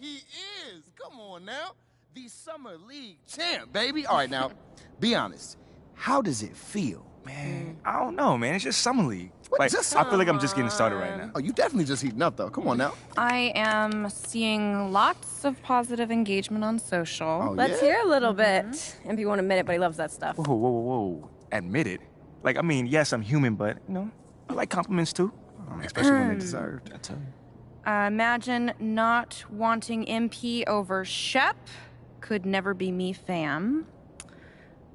he is. Come on now. The Summer League champ, baby. All right, now, be honest. How does it feel? Man, I don't know, man. It's just Summer League. What, like, just I feel like I'm just getting started right now. Oh, you definitely just heating up, though. Come on now. I am seeing lots of positive engagement on social. Oh, Let's hear a little bit. MP won't admit it, but he loves that stuff. Whoa, whoa, whoa, whoa. Admit it. Like, I mean, yes, I'm human, but, you know, I like compliments, too. Especially when they're deserved. I tell you. Imagine not wanting MP over Shep. Could never be me, fam.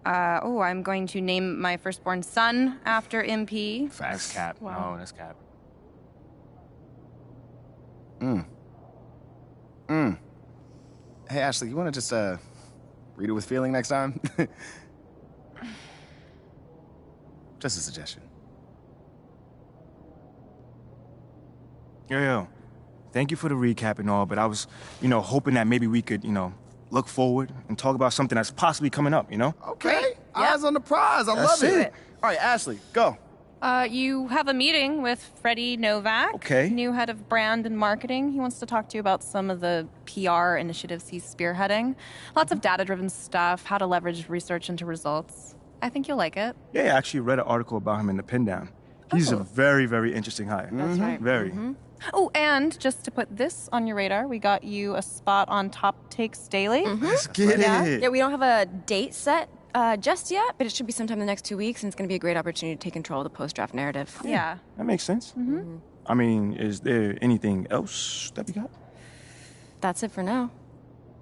I'm going to name my firstborn son after MP. That's cap. Wow. No, that's cap. Hey, Ashley, you want to just, read it with feeling next time? Just a suggestion. Yo. Thank you for the recap and all, but I was, hoping that maybe we could, look forward and talk about something that's possibly coming up, Okay. Eyes on the prize. I love it. All right, Ashley, go. You have a meeting with Freddie Novak, Okay. new head of brand and marketing. He wants to talk to you about some of the PR initiatives he's spearheading. Lots of data-driven stuff, how to leverage research into results. I think you'll like it. Yeah, I actually read an article about him in the Pin Down. He's a very, very interesting hire. That's right. Very. Oh, and just to put this on your radar, we got you a spot on Top Takes Daily. Let's get it. Yeah, we don't have a date set just yet, but it should be sometime in the next 2 weeks, and it's going to be a great opportunity to take control of the post-draft narrative. Yeah. That makes sense. I mean, is there anything else that we got? That's it for now.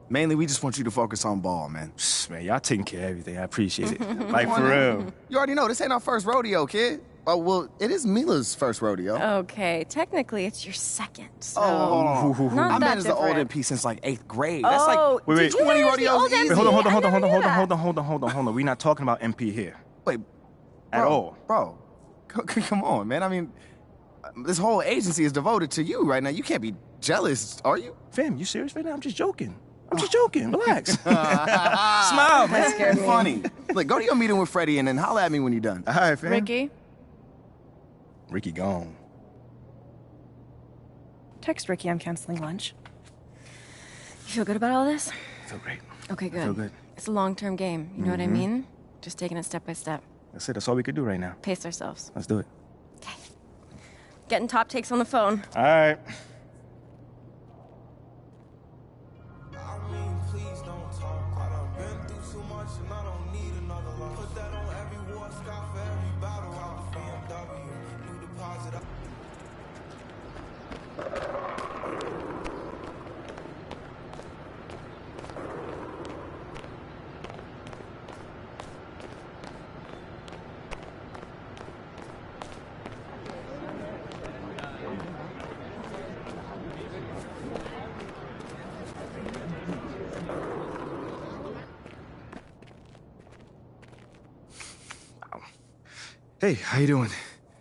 Mainly, we just want you to focus on ball, man. Man, y'all taking care of everything. I appreciate it. Like, for real. You already know, this ain't our first rodeo, kid. Oh, well, it is Mila's first rodeo. Okay, technically it's your second, so... Oh, hold on. Not I've that been as the old different. MP since like 8th grade. That's Oh, like wait, did you 20 know the rodeos old easy. MP? Hold I never knew that. on. We're not talking about MP here. Wait, At all. Bro, come on, man. I mean, this whole agency is devoted to you right now. You can't be jealous, are you? Fam, you serious right now? I'm just joking. Relax. Smile, man. scared me. Funny. Look, go to your meeting with Freddie and then holler at me when you're done. All right, fam. Ricky, gone. text Ricky I'm canceling lunch. You feel good about all this? I feel great. Okay, good. I feel good. It's a long-term game, you know what I mean? Just taking it step by step. That's it. That's all we could do right now. Pace ourselves. Let's do it. Okay. Getting top takes on the phone. All right. Hey, how you doing?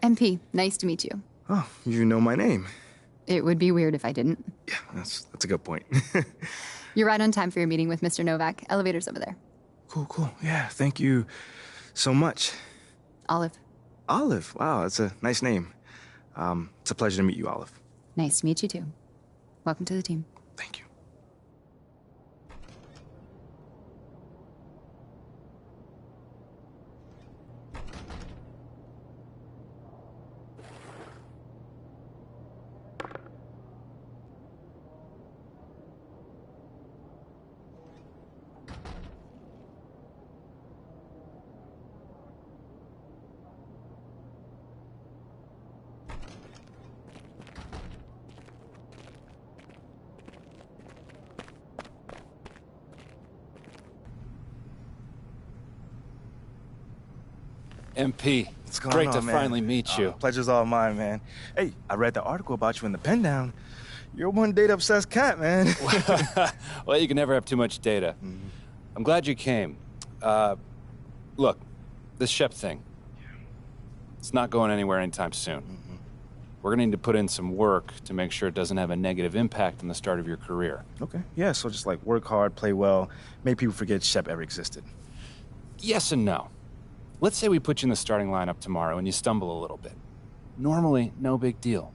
MP, nice to meet you. Oh, you know my name. It would be weird if I didn't. Yeah, that's a good point. You're right on time for your meeting with Mr. Novak. Elevator's over there. Cool. Yeah, thank you so much. Olive. Olive. Wow, that's a nice name. It's a pleasure to meet you, Olive. Nice to meet you, too. Welcome to the team. Thank you. MP, What's going great on, to man? finally meet you. Pleasure's all mine, man. Hey, I read the article about you in the Pen Down. You're one data-obsessed cat, man. Well, you can never have too much data. I'm glad you came. Look, this Shep thing, it's not going anywhere anytime soon. We're gonna need to put in some work to make sure it doesn't have a negative impact on the start of your career. Okay. Yeah, so just like work hard, play well, make people forget Shep ever existed. Yes and no. Let's say we put you in the starting lineup tomorrow and you stumble a little bit. Normally, no big deal.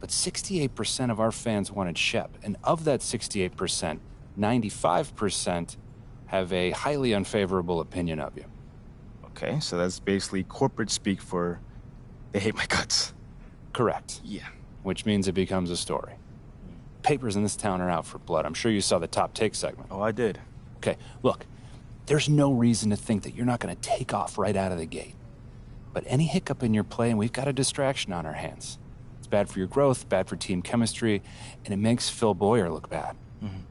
But 68% of our fans wanted Shep, and of that 68%, 95% have a highly unfavorable opinion of you. Okay, so that's basically corporate speak for they hate my guts. Correct. Yeah. Which means it becomes a story. Papers in this town are out for blood. I'm sure you saw the top take segment. Oh, I did. Okay, look, there's no reason to think that you're not going to take off right out of the gate. But any hiccup in your play, and we've got a distraction on our hands. It's bad for your growth, bad for team chemistry, and it makes Phil Boyer look bad. Mm-hmm.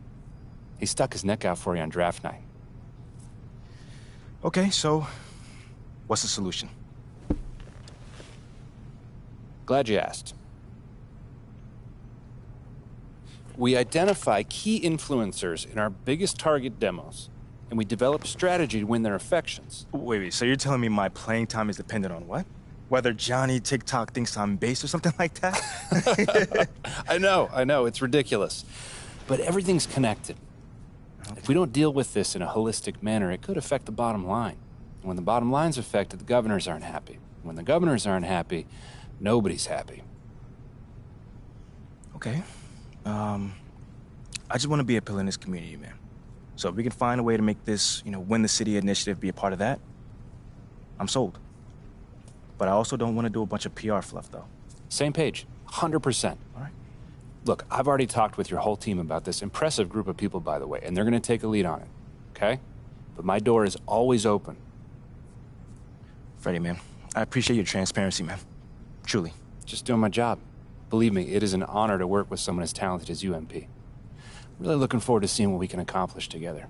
He stuck his neck out for you on draft night. Okay, so what's the solution? Glad you asked. We identify key influencers in our biggest target demos, and we develop strategy to win their affections. Wait, so you're telling me my playing time is dependent on what? Whether Johnny TikTok thinks I'm base or something like that? I know, it's ridiculous. But everything's connected. Okay. If we don't deal with this in a holistic manner, it could affect the bottom line. And when the bottom line's affected, the governors aren't happy. When the governors aren't happy, nobody's happy. Okay. I just want to be a pillar in this community, man. So if we can find a way to make this, win the city initiative be a part of that, I'm sold. But I also don't want to do a bunch of PR fluff, though. Same page, 100%. All right. Look, I've already talked with your whole team about this impressive group of people, by the way, and they're going to take a lead on it, okay? But my door is always open. Freddie, man, I appreciate your transparency, man. Truly. Just doing my job. Believe me, it is an honor to work with someone as talented as you, MP. Really looking forward to seeing what we can accomplish together.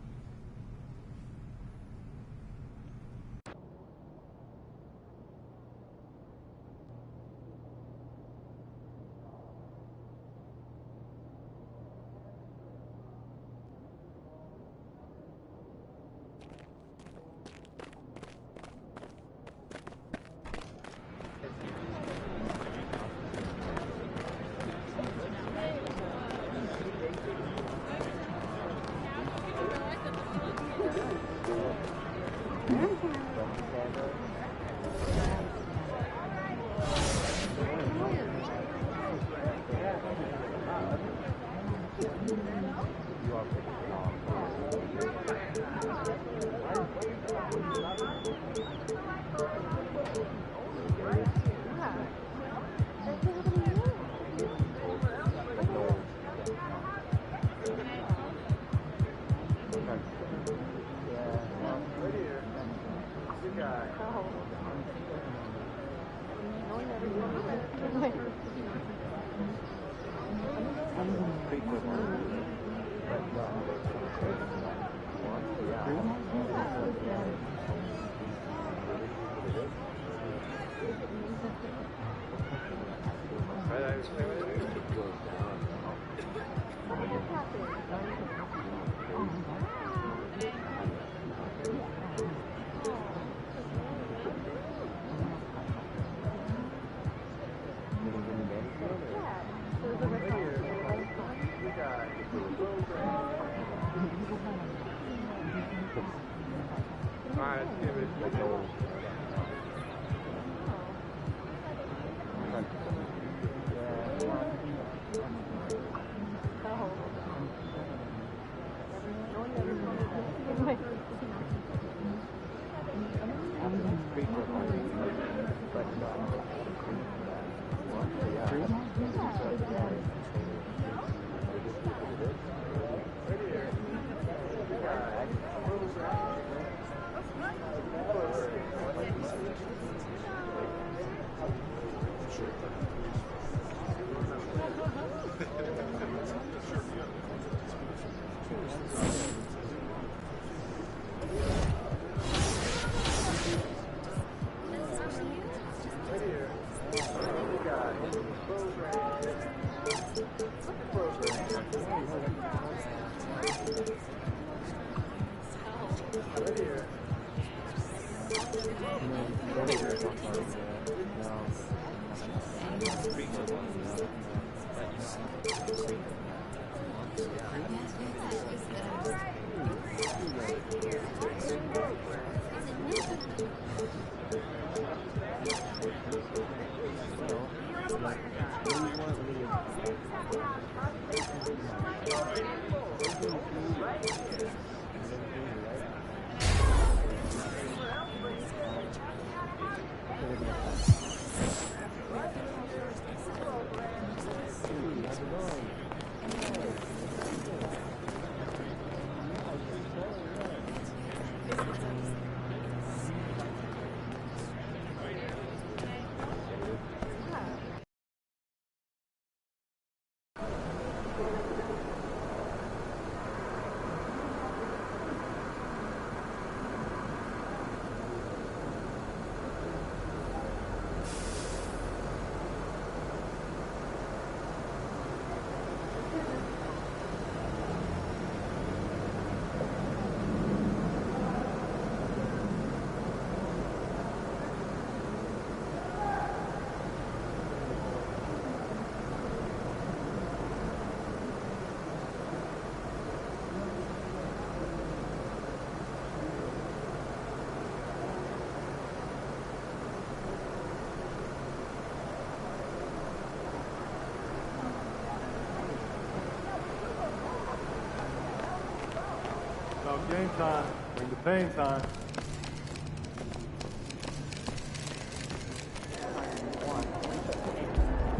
Game time. Bring the pain time.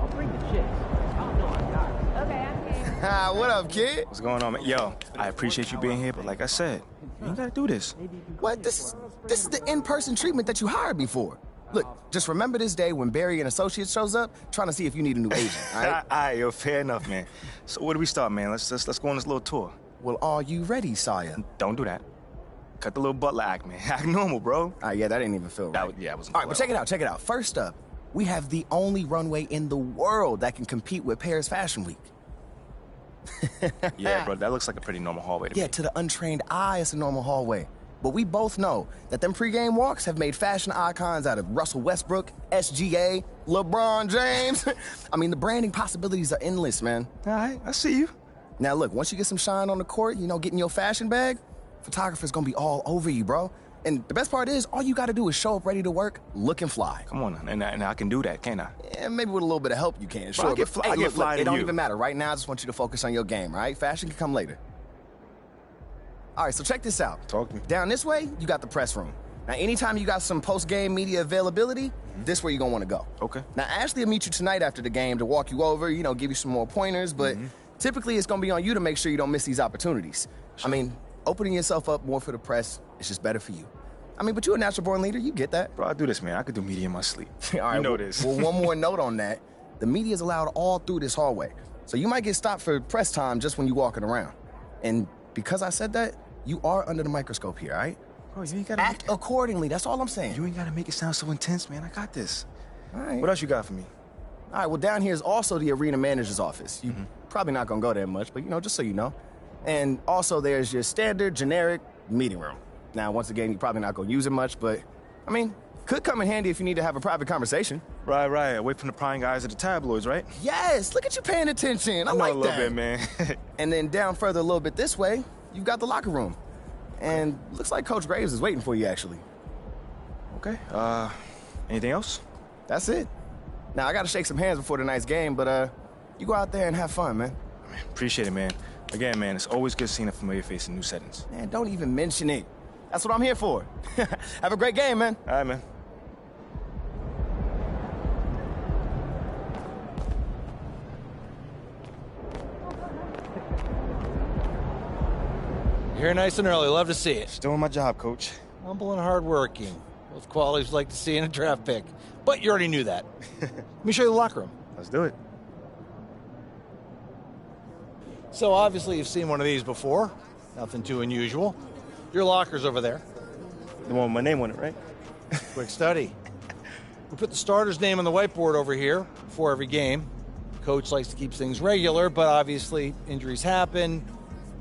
I'll bring the chips. Oh, no, I got it. Okay, I'm here. What up, kid? What's going on, man? Yo, I appreciate you being here, but like I said, you ain't gotta do this. What? This is the in-person treatment that you hired me for. Look, just remember this day when Barry and Associates shows up, trying to see if you need a new agent, all right? All right, yo, fair enough, man. So where do we start, man? Let's go on this little tour. Well, are you ready, Sire? Don't do that. Cut the little butler act, man. Act normal, bro. All right, yeah, that didn't even feel right. It wasn't. All right, but check it out. First up, we have the only runway in the world that can compete with Paris Fashion Week. Yeah, bro, that looks like a pretty normal hallway to me. Yeah, to the untrained eye, it's a normal hallway. But we both know that them pregame walks have made fashion icons out of Russell Westbrook, SGA, LeBron James. I mean, the branding possibilities are endless, man. All right, I see you. Now, look, once you get some shine on the court, getting your fashion bag, photographer's gonna be all over you, bro. And the best part is, all you gotta do is show up ready to work, looking fly. Come on, and I can do that, can't I? Yeah, maybe with a little bit of help you can, sure. I get fly, Hey, look, fly it to don't you. even matter. Right now, I just want you to focus on your game, all right? Fashion can come later. All right, so check this out. Talk to me. Down this way, you got the press room. Now, anytime you got some post-game media availability, this where you're gonna wanna go. Okay. Now, Ashley will meet you tonight after the game to walk you over, give you some more pointers, but typically it's gonna be on you to make sure you don't miss these opportunities. Sure. I mean, opening yourself up more for the press is just better for you. I mean, but you're a natural-born leader, you get that. Bro, I do this, man. I could do media in my sleep. All right, you know this. Well, one more note on that. The media is allowed all through this hallway. So you might get stopped for press time just when you're walking around. And because I said that, you are under the microscope here, all right? Bro, you ain't gotta Act accordingly, that's all I'm saying. You ain't gotta make it sound so intense, man. I got this. All right. What else you got for me? All right, well, down here is also the arena manager's office. You probably not gonna go there much, but, just so you know. And also there's your standard, generic meeting room. Now, once again, you're probably not gonna use it much, but, I mean, could come in handy if you need to have a private conversation. Right. Away from the prying eyes of the tabloids, right? Yes, look at you paying attention. I like a little bit, man. And then down further a little bit this way, you've got the locker room. And looks like Coach Graves is waiting for you, actually. Okay, anything else? That's it. Now, I gotta shake some hands before tonight's game, but, you go out there and have fun, man. Man, appreciate it, man. Again, man, it's always good seeing a familiar face in new settings. Man, don't even mention it. That's what I'm here for. Have a great game, man. All right, man. Here nice and early. Love to see it. Still on my job, Coach. Humble and hardworking. Both qualities we'd like to see in a draft pick. But you already knew that. Let me show you the locker room. Let's do it. So obviously you've seen one of these before. Nothing too unusual. Your locker's over there. The one with my name on it, right? Quick study. We put the starter's name on the whiteboard over here before every game. Coach likes to keep things regular, but obviously injuries happen,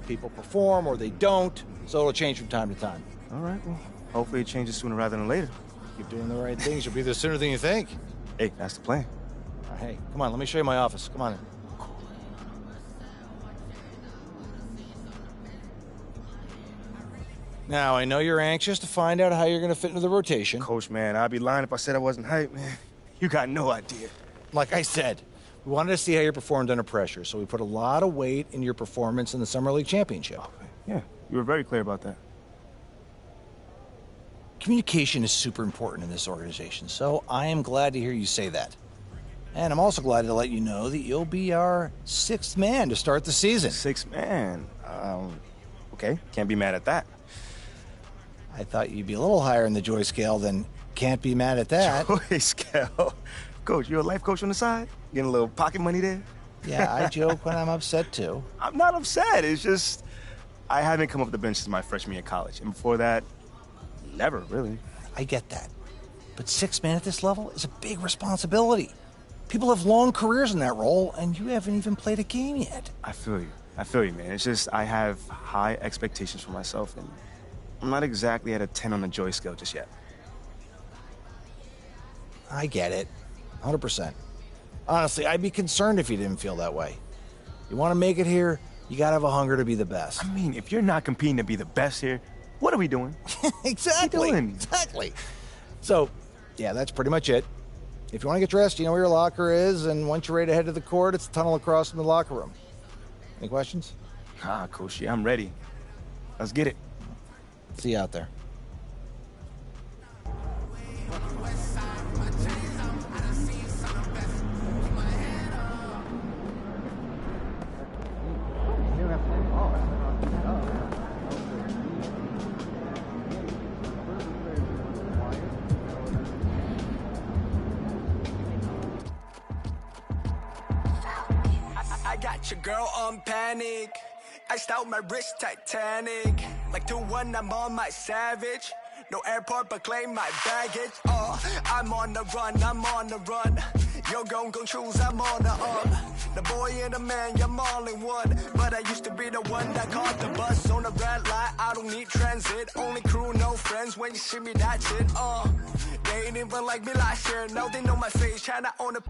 people perform or they don't, so it'll change from time to time. All right, well, hopefully it changes sooner rather than later. Keep doing the right things, you'll be there sooner than you think. Hey, that's the plan. All right, hey, come on, let me show you my office. Come on in. Now, I know you're anxious to find out how you're going to fit into the rotation. Coach, man, I'd be lying if I said I wasn't hyped, man. You got no idea. Like I said, We wanted to see how you performed under pressure, so we put a lot of weight in your performance in the Summer League Championship. Okay. Yeah, you were very clear about that. Communication is super important in this organization, so I am glad to hear you say that. And I'm also glad to let you know that you'll be our 6th man to start the season. 6th man? Okay, can't be mad at that. I thought you'd be a little higher in the joy scale than can't be mad at that. Joy scale? Coach, you're a life coach on the side? Getting a little pocket money there? Yeah, I joke when I'm upset, too. I'm not upset. It's just I haven't come off the bench since my freshman year of college. And before that, never, really. I get that. But 6 man at this level is a big responsibility. People have long careers in that role, and you haven't even played a game yet. I feel you, man. It's just I have high expectations for myself, and I'm not exactly at a 10 on the joy scale just yet. I get it. 100%. Honestly, I'd be concerned if you didn't feel that way. You want to make it here, you got to have a hunger to be the best. I mean, if you're not competing to be the best here, what are we doing? Exactly. What are we doing? Exactly. So, yeah, that's pretty much it. If you want to get dressed, you know where your locker is, and once you're ready to head to the court, it's a tunnel across from the locker room. Any questions? Coach, yeah, I'm ready. Let's get it. See you out there. I got your girl on panic. Iced out my wrist Titanic. Like 2-1, I'm on my savage. No airport, but claim my baggage. I'm on the run, I'm on the run. You're gon' choose, I'm on the up. The boy and the man, you're all in one. But I used to be the one that caught the bus on the red light. I don't need transit, only crew, no friends. When you see me, that's it. They ain't even like me last year. Now they know my face, China on the.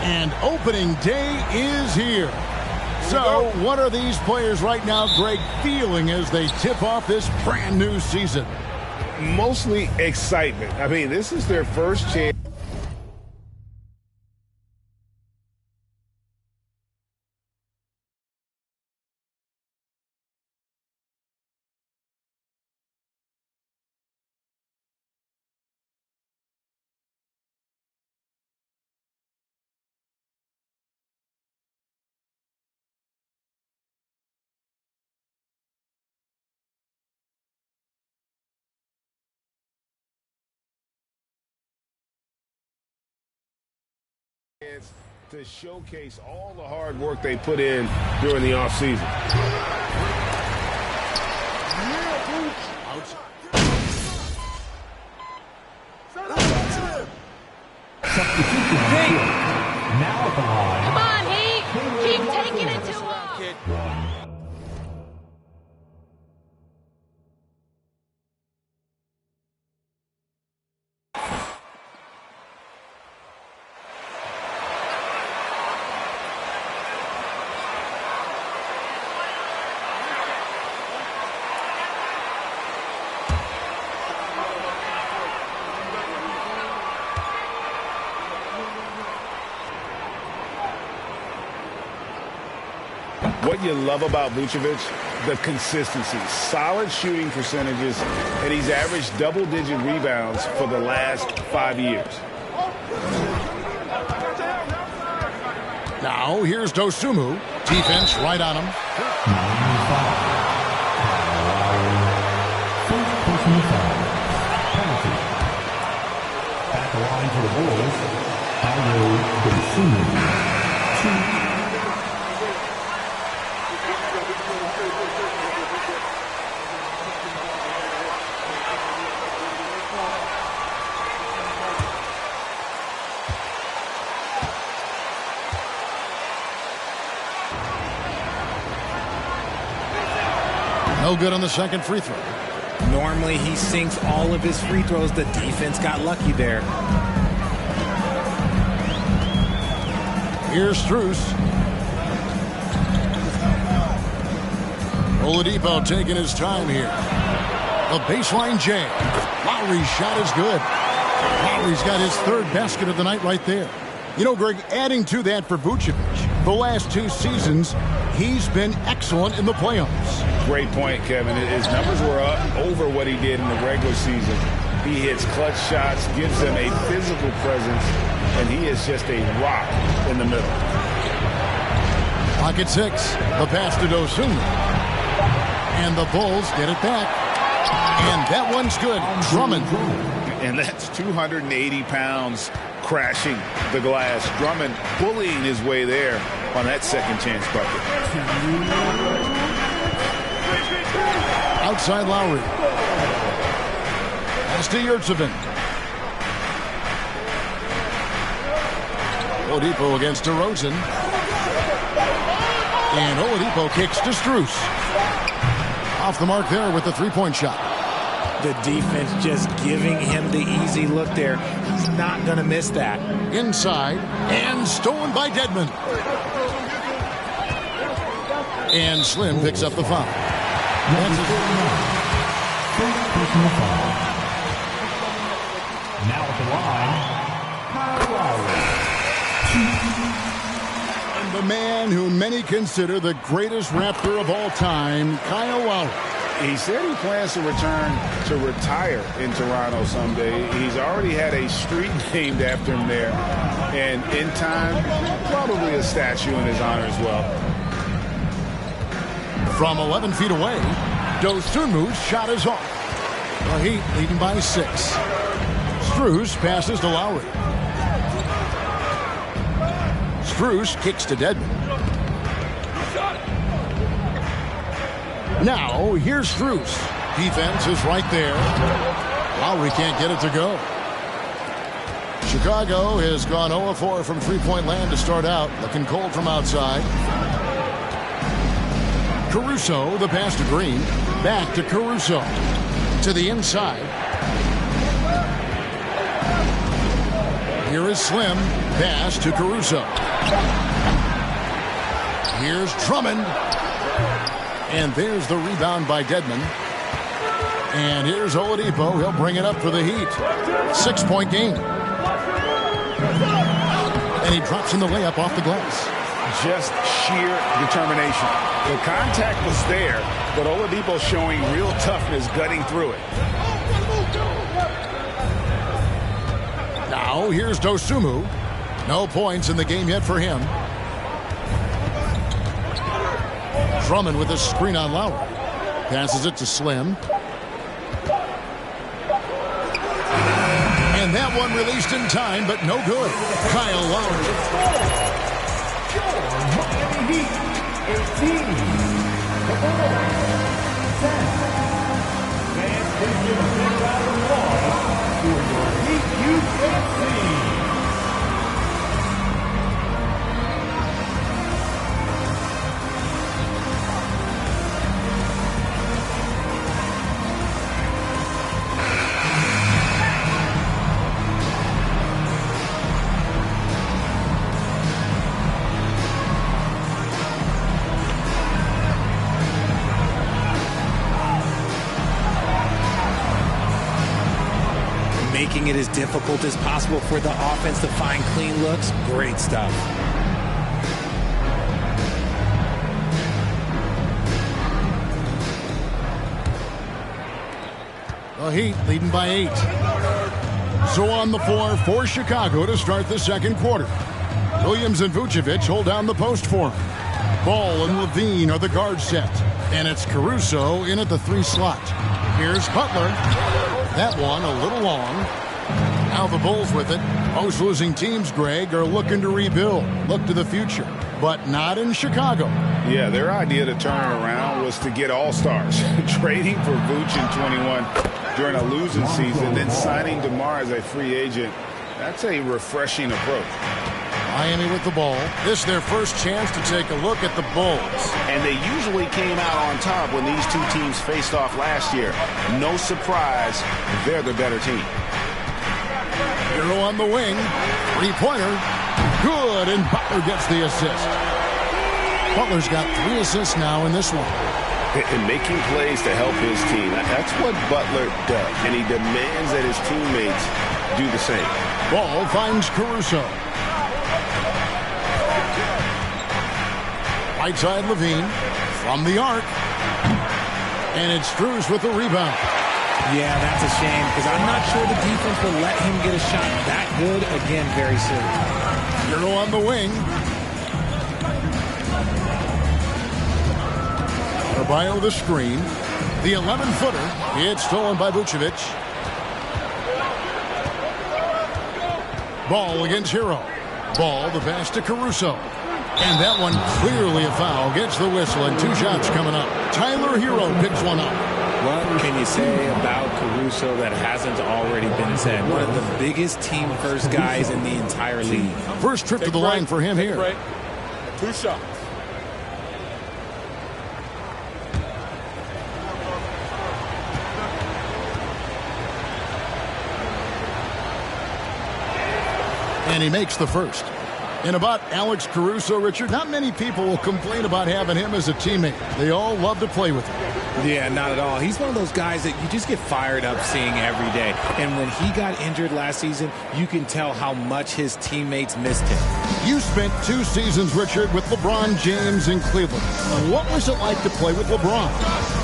And opening day is here. So, what are these players right now, Greg, feeling as they tip off this brand new season? Mostly excitement. I mean, this is their first chance. To showcase all the hard work they put in during the offseason. Substitution. Now at the line. Come on, Heat! Keep taking it to him! What you love about Vucevic, the consistency, solid shooting percentages, and he's averaged double-digit rebounds for the last 5 years. Now here's Dosunmu. Defense right on him. At the line for the Bulls, Dosunmu. No good on the second free throw. Normally he sinks all of his free throws. The defense got lucky there. Here's Strus. Oladipo taking his time here. A baseline jam. Lowry's shot is good. Lowry's got his third basket of the night right there. You know, Greg, adding to that for Vucevic, the last 2 seasons, he's been excellent in the playoffs. Great point, Kevin. His numbers were up over what he did in the regular season. He hits clutch shots, gives them a physical presence, and he is just a rock in the middle. Pocket 6, the pass to Dosunmu. And the Bulls get it back. And that one's good. Drummond. And that's 280 pounds crashing the glass. Drummond bullying his way there on that second chance bucket. Outside Lowry. Pass to Yurtsevin. Oladipo against DeRozan. And Oladipo kicks to Strus. Off the mark there with the three-point shot. The defense just giving him the easy look there. He's not going to miss that. Inside and stolen by Dedmon. And Slim picks up the foul. That's Now at the line, Kyle Lowry. the man who many consider the greatest Raptor of all time, Kyle Lowry. He said he plans to return to retire in Toronto someday. He's already had a street named after him there. And in time, probably a statue in his honor as well. From 11 feet away, Dosunmu's shot is off. The Heat leading by 6. Strus passes to Lowry. Strus kicks to Dedmon. Now, here's Strus. Defense is right there. Lowry can't get it to go. Chicago has gone 0-4 from three-point land to start out. Looking cold from outside. Caruso, the pass to Green. Back to Caruso. To the inside. Here is Slim. Pass to Caruso. Here's Drummond. And there's the rebound by Dedmon. And here's Oladipo. He'll bring it up for the Heat. 6-point game. And he drops in the layup off the glass. Just sheer determination. The contact was there, but Oladipo showing real toughness gutting through it. Now here's Dosunmu. No points in the game yet for him. Drummond with a screen on Lowry. Passes it to Slim. And that one released in time, but no good. Kyle Lowry. Miami Heat, 18. Fans, please give a big round of applause for your Heat USA. making it as difficult as possible for the offense to find clean looks. Great stuff. The Heat leading by 8. So on the floor for Chicago to start the second quarter. Williams and Vucevic hold down the post for him. Ball and Levine are the guard set. And it's Caruso in at the 3 slot. Here's Butler. That one a little long. Now the Bulls with it. Most losing teams, Greg, are looking to rebuild. Look to the future. But not in Chicago. Yeah, their idea to turn it around was to get all-stars. Trading for Vooch in 21 during a losing season, then signing DeMar as a free agent. That's a refreshing approach. Miami with the ball. This is their first chance to take a look at the Bulls. And they usually came out on top when these two teams faced off last year. No surprise, they're the better team. Hero on the wing. Three-pointer. Good, and Butler gets the assist. Butler's got 3 assists now in this one. And making plays to help his team. That's what Butler does. And he demands that his teammates do the same. Ball finds Caruso. Right side Levine from the arc. And it's Strus with the rebound. Yeah, that's a shame because I'm not sure the defense will let him get a shot that good again very soon. Hero on the wing. Arbayo the screen. The 11-footer. It's stolen by Vucevic. Ball against Hero. Ball the pass to Caruso. And that one clearly a foul. Gets the whistle and 2 shots coming up. Tyler Hero picks one up. What can you say about Caruso that hasn't already been said? One of the biggest team-first guys in the entire league. First trip to the line for him here. 2 shots. And he makes the first. And about Alex Caruso, Richard, not many people will complain about having him as a teammate. They all love to play with him. Yeah, not at all. He's one of those guys that you just get fired up seeing every day. And when he got injured last season, you can tell how much his teammates missed him. You spent 2 seasons, Richard, with LeBron James in Cleveland. What was it like to play with LeBron?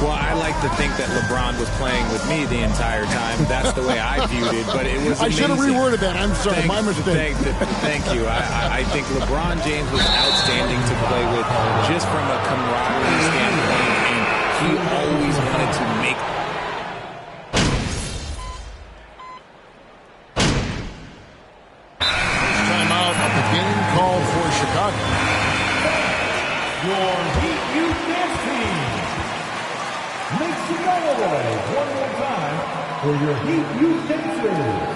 Well, I like to think that LeBron was playing with me the entire time. That's the way I viewed it, but it was amazing. I should have reworded that. I'm sorry, my mistake. Thank you. I think LeBron James was outstanding to play with just from a camaraderie standpoint, and he always wanted to make. Timeout of the game called for Chicago. Your Heat Youth Dance Team. Make some noise one more time for your Heat Youth Dancers.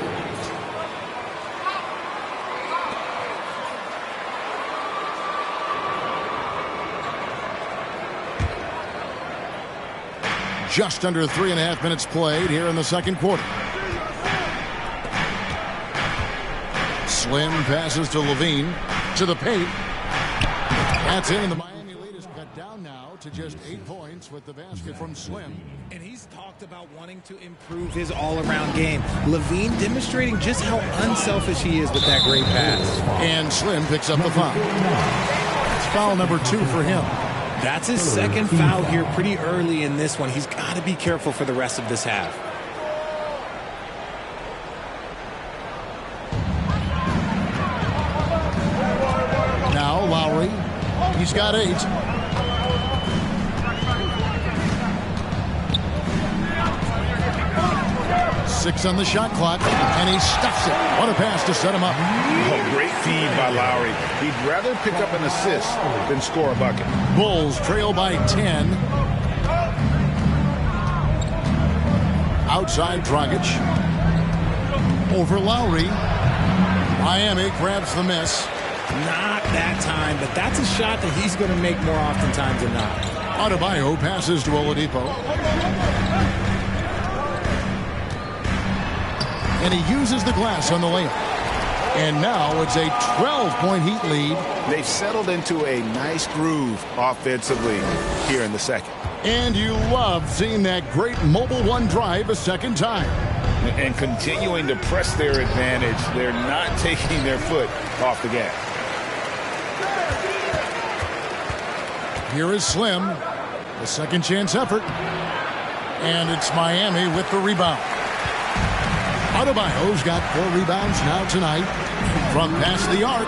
Just under 3.5 minutes played here in the second quarter. Slim passes to Levine. To the paint. That's in, and the Miami lead is cut down now to just 8 points with the basket from Slim. And he's talked about wanting to improve his all-around game. Levine demonstrating just how unselfish he is with that great pass. And Slim picks up the foul. It's foul number 2 for him. That's his second foul here pretty early in this one. He's got to be careful for the rest of this half. Now Lowry. He's got 8. Six on the shot clock, and he stuffs it. What a pass to set him up. Oh, great feed by Lowry. He'd rather pick up an assist than score a bucket. Bulls trail by 10. Outside Dragic. Over Lowry. Miami grabs the miss. Not that time, but that's a shot that he's going to make more oftentimes than not. Adebayo passes to Oladipo. And he uses the glass on the layup. And now it's a 12-point Heat lead. They've settled into a nice groove offensively here in the second. And you love seeing that great mobile one drive a second time. and continuing to press their advantage. They're not taking their foot off the gas. Here is Slim, the second chance effort. And it's Miami with the rebound. Adebayo's got 4 rebounds now tonight from past the arc.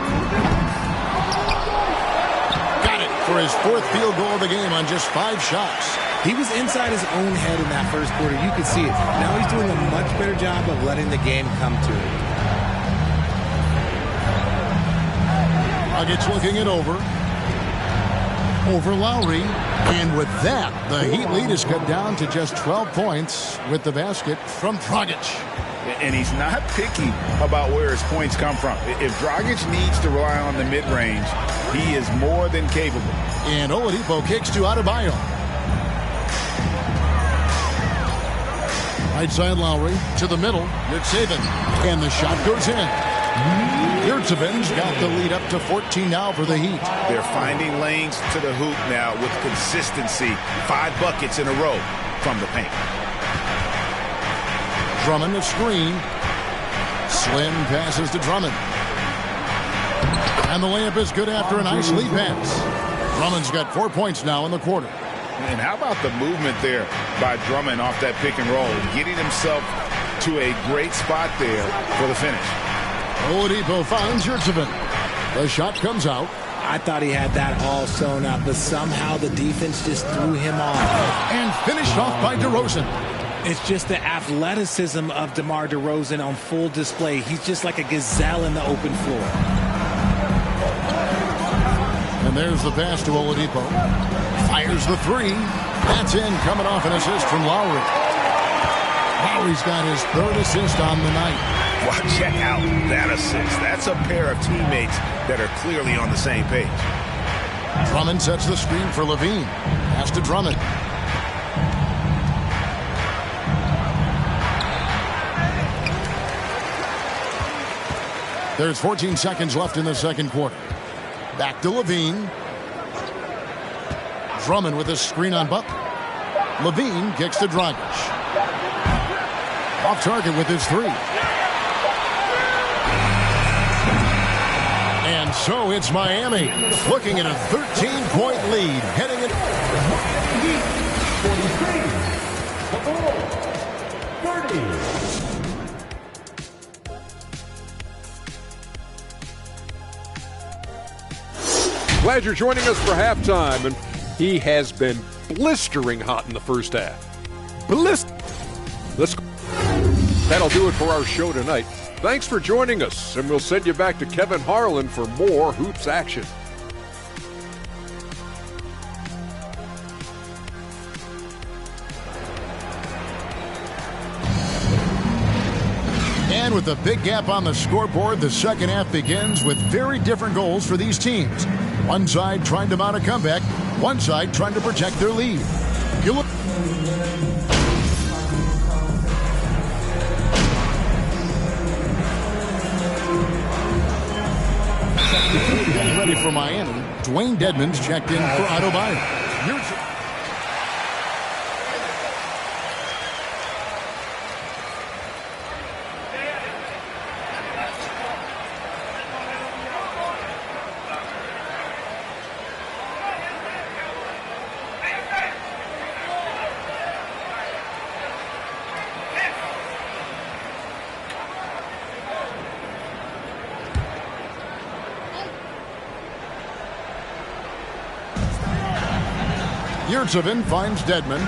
Got it for his 4th field goal of the game on just 5 shots. He was inside his own head in that first quarter. You could see it. Now he's doing a much better job of letting the game come to him. Nuggets looking it over Lowry. And with that, the Heat lead is cut down to just 12 points with the basket from Dragic. And he's not picky about where his points come from. If Dragic needs to rely on the mid-range, he is more than capable. And Oladipo kicks to Adebayo. Right side Lowry to the middle. Yurtseven. And the shot goes in. Yurtseven's got the lead up to 14 now for the Heat. They're finding lanes to the hoop now with consistency. 5 buckets in a row from the paint. Drummond a screen. Slim passes to Drummond. And the layup is good after a nice lead pass. Drummond's got 4 points now in the quarter. And how about the movement there by Drummond off that pick and roll, getting himself to a great spot there for the finish. Oladipo finds Yurtseven. The shot comes out. I thought he had that all sewn up, but somehow the defense just threw him off. And finished off by DeRozan. It's just the athleticism of DeMar DeRozan on full display. He's just like a gazelle in the open floor. And there's the pass to Oladipo. Fires the 3. That's in, coming off an assist from Lowry. Lowry's got his 3rd assist on the night. Well, check out that assist. That's a pair of teammates that are clearly on the same page. Drummond sets the screen for Levine. Pass to Drummond. There's 14 seconds left in the second quarter. Back to Levine. Drummond with a screen on Butler. Levine kicks to Dragic. Off target with his 3. And so it's Miami looking at a 13-point lead heading into 30. Glad you're joining us for halftime, and he has been blistering hot in the first half. Let's go. That'll do it for our show tonight. Thanks for joining us, and we'll send you back to Kevin Harlan for more hoops action. And with a big gap on the scoreboard, the second half begins with very different goals for these teams. One side trying to mount a comeback, one side trying to protect their lead. You look. Getting ready for Miami. Dwayne Dedmon's checked in for Adebayo. Yurtseven finds Dedmon.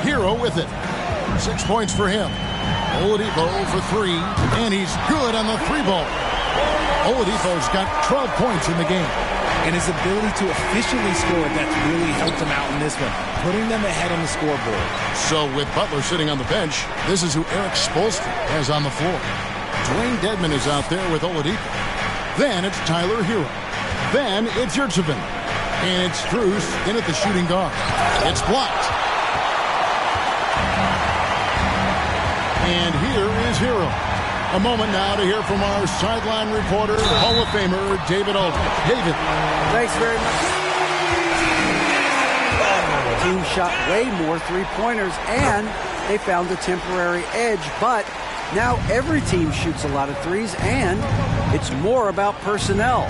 Hero with it. 6 points for him. Oladipo for 3, and he's good on the 3-ball. Oladipo's got 12 points in the game. And his ability to efficiently score, that's really helped him out in this one, putting them ahead on the scoreboard. So with Butler sitting on the bench, this is who Eric Spoelstra has on the floor. Dwayne Dedmon is out there with Oladipo. Then it's Tyler Hero. Then it's Yurtseven. And it's Strus in at the shooting guard. It's blocked. And here is Hero. A moment now to hear from our sideline reporter, Hall of Famer David Aldridge. David. Thanks very much. team shot way more three-pointers, and they found a temporary edge. But now every team shoots a lot of threes, and it's more about personnel.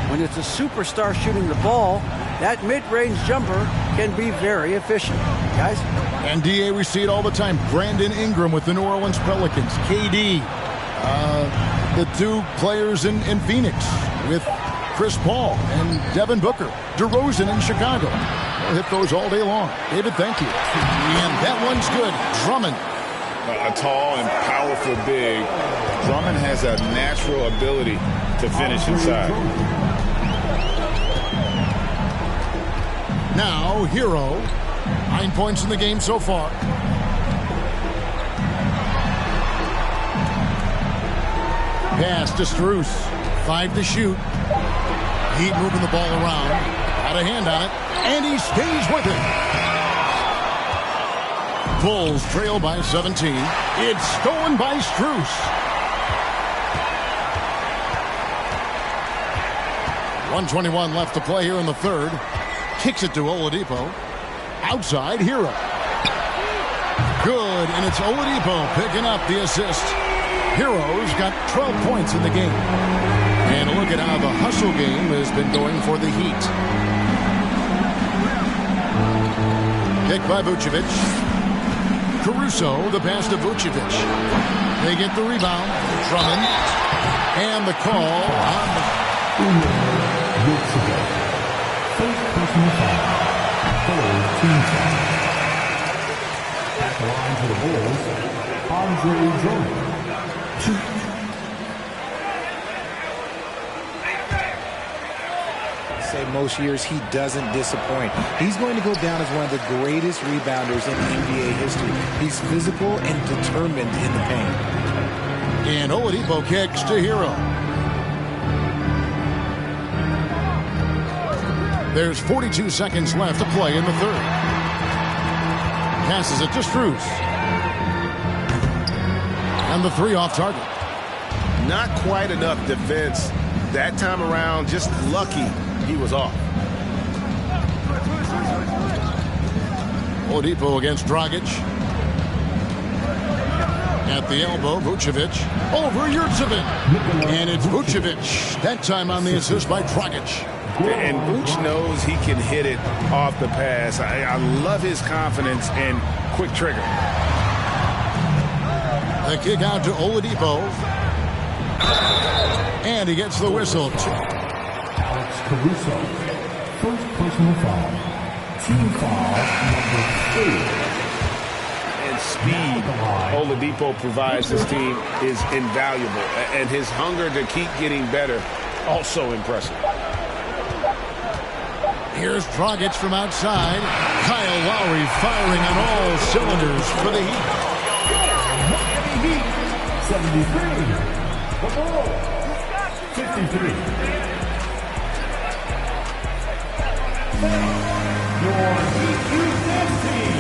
When it's a superstar shooting the ball, that mid-range jumper can be very efficient. Guys? And DA, we see it all the time. Brandon Ingram with the New Orleans Pelicans. KD. The two players in Phoenix with Chris Paul and Devin Booker. DeRozan in Chicago. We'll hit those all day long. David, thank you. And that one's good. Drummond. A tall and powerful big. Drummond has a natural ability to finish inside. Now, Hero. 9 points in the game so far. Pass to Strus. 5 to shoot. Heat moving the ball around. Got a hand on it. And he stays with it. Bulls trail by 17. It's stolen by Strus. 1:21 left to play here in the third. Kicks it to Oladipo. Outside, Hero. Good, and it's Oladipo picking up the assist. Hero's got 12 points in the game. And look at how the hustle game has been going for the Heat. Kick by Vucevic. Caruso, the pass to Vucevic. They get the rebound. Drummond. And the call on the... Vucevic. First personal foul. Bulls team foul. At the line for the Bulls, Andre Drummond. Say most years he doesn't disappoint. He's going to go down as one of the greatest rebounders in NBA history. He's physical and determined in the paint. And Oladipo kicks to Hero. There's 42 seconds left to play in the third. Passes it to Strus. And the three off target. Not quite enough defense that time around. Just lucky he was off. Oladipo against Dragic. At the elbow, Vucevic. Over Yurtseven. And it's Vucevic. That time on the assist by Dragic. And Vooch knows he can hit it off the pass. I love his confidence and quick trigger. The kick out to Oladipo. And he gets the whistle. Alex Caruso. First personal foul. Team foul number 3. And speed Oladipo provides this team is invaluable. And his hunger to keep getting better, also impressive. Here's Dragic from outside. Kyle Lowry firing on all cylinders for the Heat. Miami Heat, 73. The Bulls, 53. Your Heat Youth Dance Team.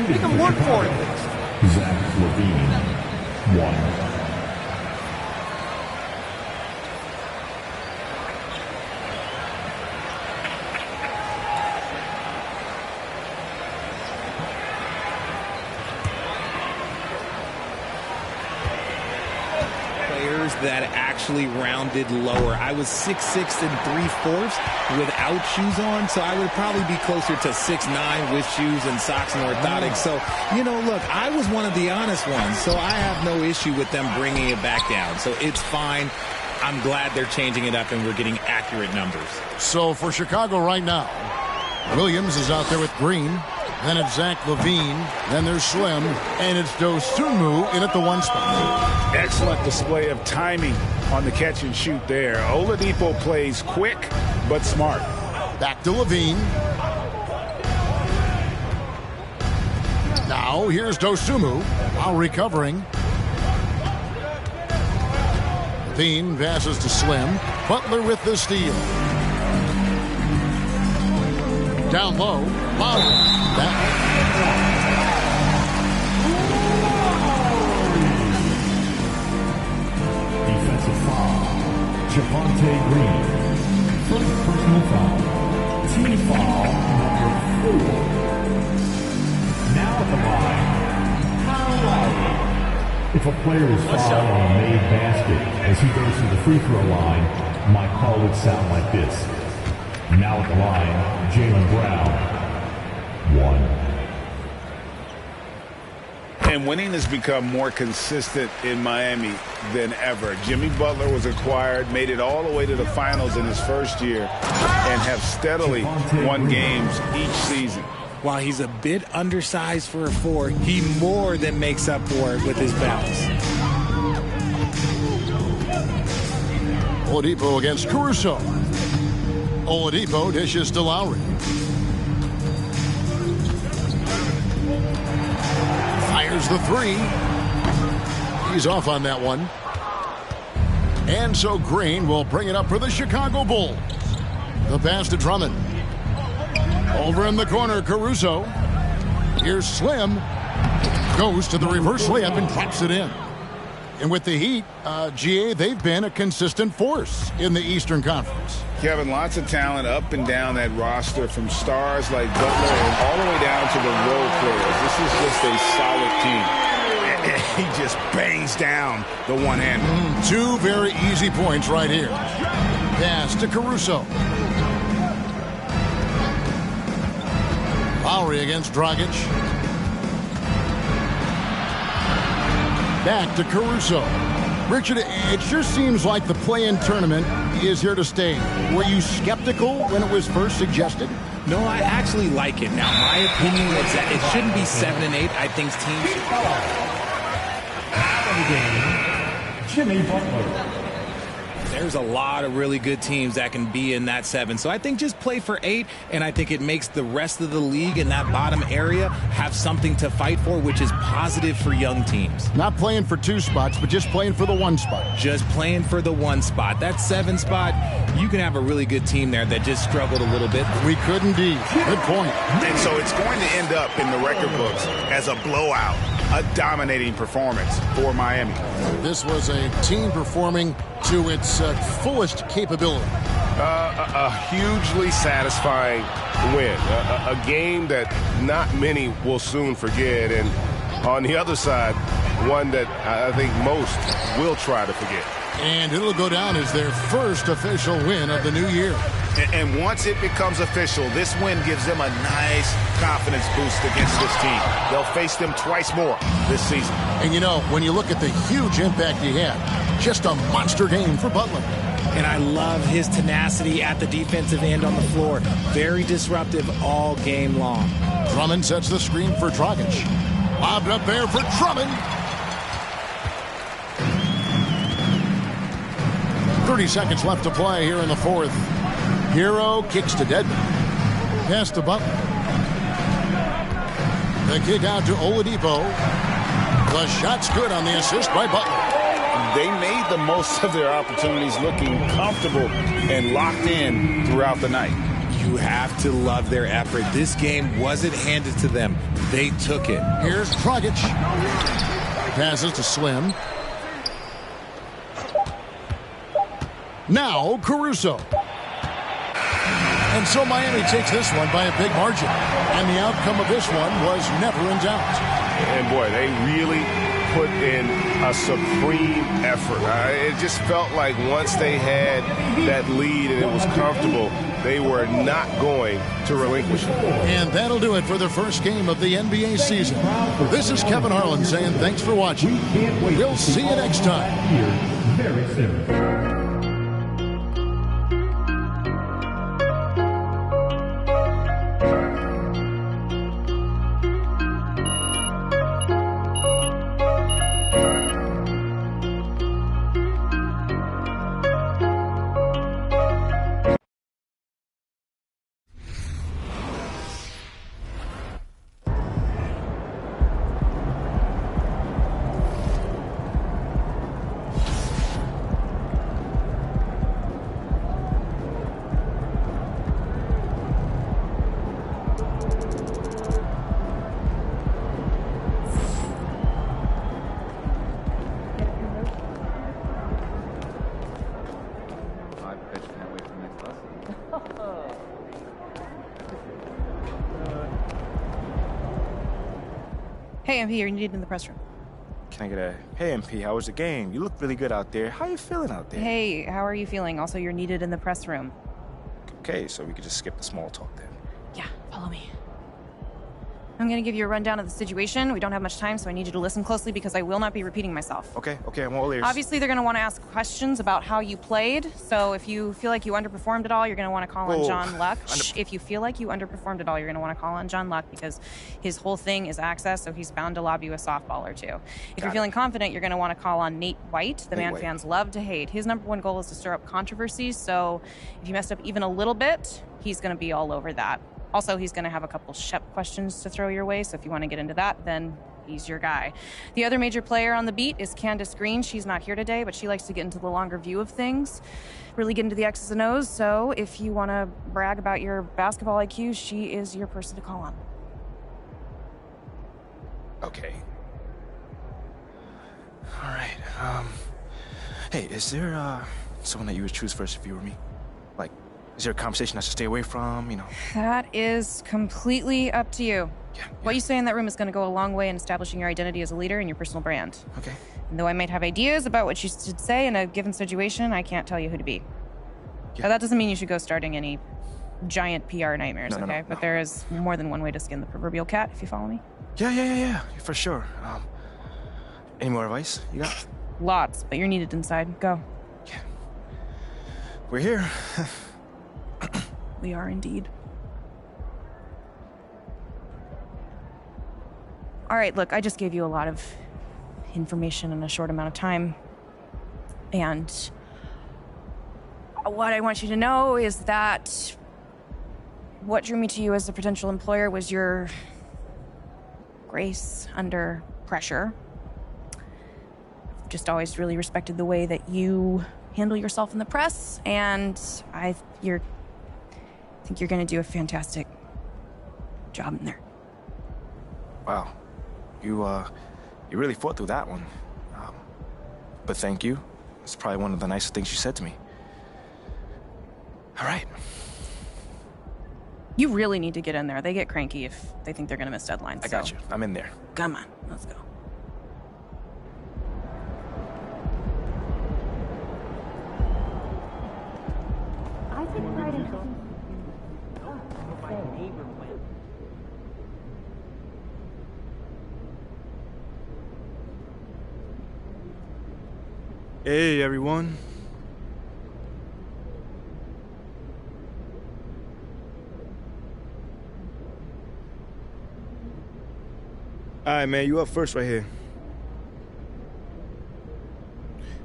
Make him work for it. Zach Levine, 1. That actually rounded lower. I was 6'6" and 3/4 without shoes on, so I would probably be closer to 6'9" with shoes and socks and orthotics. So, you know, look, I was one of the honest ones, so I have no issue with them bringing it back down. So it's fine. I'm glad they're changing it up and we're getting accurate numbers. So for Chicago right now, Williams is out there with Green. Then it's Zach Levine. Then there's Slim. And it's Dosunmu in at the 1 spot. Excellent display of timing on the catch and shoot there. Oladipo plays quick but smart. Back to Levine. Now here's Dosunmu while recovering. Levine passes to Slim. Butler with the steal. Down low, Lowry. Defensive foul. Javonte Green. First personal foul. Team foul number 4. Now at the line, Kyle Lowry. If a player is fouled on a made basket as he goes to the free throw line, my call would sound like this. Now at the line, Jaylen Brown. 1. And winning has become more consistent in Miami than ever. Jimmy Butler was acquired, made it all the way to the finals in his first year, and have steadily won games each season. While he's a bit undersized for a 4, he more than makes up for it with his bounce. Oladipo against Caruso. Oladipo dishes to Lowry. Fires the 3. He's off on that one. And so Green will bring it up for the Chicago Bulls. The pass to Drummond. Over in the corner, Caruso. Here's Slim. Goes to the reverse layup and drops it in. And with the Heat, GA, they've been a consistent force in the Eastern Conference. Kevin, lots of talent up and down that roster, from stars like Butler and all the way down to the role players. This is just a solid team. He just bangs down the one-hander. 2 very easy points right here. Pass to Caruso. Lowry against Dragic. Back to Caruso. Richard, it sure seems like the play-in tournament is here to stay. Were you skeptical when it was first suggested? No, I actually like it. Now, my opinion is that it shouldn't be 7 and 8. I think teams should. Jimmy Butler. There's a lot of really good teams that can be in that 7. So I think just play for 8, and I think it makes the rest of the league in that bottom area have something to fight for, which is positive for young teams. Not playing for 2 spots, but just playing for the 1 spot. Just playing for the 1 spot. That 7 spot, you can have a really good team there that just struggled a little bit. We could indeed. Good point. And so it's going to end up in the record books as a blowout, a dominating performance for Miami. This was a team performing to its fullest capability. A hugely satisfying win. A game that not many will soon forget. And on the other side, one that I think most will try to forget. And it'll go down as their first official win of the new year. And once it becomes official, this win gives them a nice confidence boost against this team. They'll face them twice more this season. And you know, when you look at the huge impact he had, just a monster game for Butler. And I love his tenacity at the defensive end on the floor. Very disruptive all game long. Drummond sets the screen for Dragic. Lobbed up there for Drummond. 30 seconds left to play here in the 4th. Hero kicks to Dedmon. Pass to Butler. The kick out to Oladipo. The shot's good on the assist by Butler. They made the most of their opportunities, looking comfortable and locked in throughout the night. You have to love their effort. This game wasn't handed to them. They took it. Here's Dragic. Passes to Slim. Now Caruso. And so Miami takes this one by a big margin. And the outcome of this one was never in doubt. And boy, they really put in a supreme effort. It just felt like once they had that lead and it was comfortable, they were not going to relinquish it. And that'll do it for the first game of the NBA season. This is Kevin Harlan saying thanks for watching. We'll see you next time. Very soon. Hey, MP, you're needed in the press room. Can I get a, hey, MP, how was the game? You look really good out there. How you feeling out there? Hey, how are you feeling? Also, you're needed in the press room. Okay, so we could just skip the small talk then. Yeah, follow me. I'm going to give you a rundown of the situation. We don't have much time, so I need you to listen closely because I will not be repeating myself. Okay, I'm all ears. Obviously, they're going to want to ask questions about how you played. So if you feel like you underperformed at all, you're going to want to call on John Luck. If you feel like you underperformed at all, you're going to want to call on John Luck because his whole thing is access, so he's bound to lob you a softball or two. If you're feeling confident, you're going to want to call on Nate White, the man fans love to hate. His number one goal is to stir up controversies, so if you messed up even a little bit, he's going to be all over that. Also, he's going to have a couple Shep questions to throw your way, so if you want to get into that, then he's your guy. The other major player on the beat is Candace Green. She's not here today, but she likes to get into the longer view of things, really get into the X's and O's, so if you want to brag about your basketball IQ, she is your person to call on. Okay. All right, hey, is there, someone that you would choose first if you were me? Like, is there a conversation I should stay away from, you know? That is completely up to you. Yeah. What you say in that room is going to go a long way in establishing your identity as a leader and your personal brand. Okay. And though I might have ideas about what you should say in a given situation, I can't tell you who to be. Yeah. Now, that doesn't mean you should go starting any giant PR nightmares, okay? But there is more than one way to skin the proverbial cat, if you follow me. Yeah, for sure. Any more advice you got? Lots, but you're needed inside. Go. Yeah. We're here. We are indeed. All right, look, I just gave you a lot of information in a short amount of time. And what I want you to know is that what drew me to you as a potential employer was your grace under pressure. I've just always really respected the way that you handle yourself in the press, and I think you're going to do a fantastic job in there. Wow. You really fought through that one. But thank you. It's probably one of the nicest things you said to me. All right. You really need to get in there. They get cranky if they think they're going to miss deadlines. I got you. I'm in there. Come on, let's go. I think Friday. Hey, everyone. All right, man, you up first right here.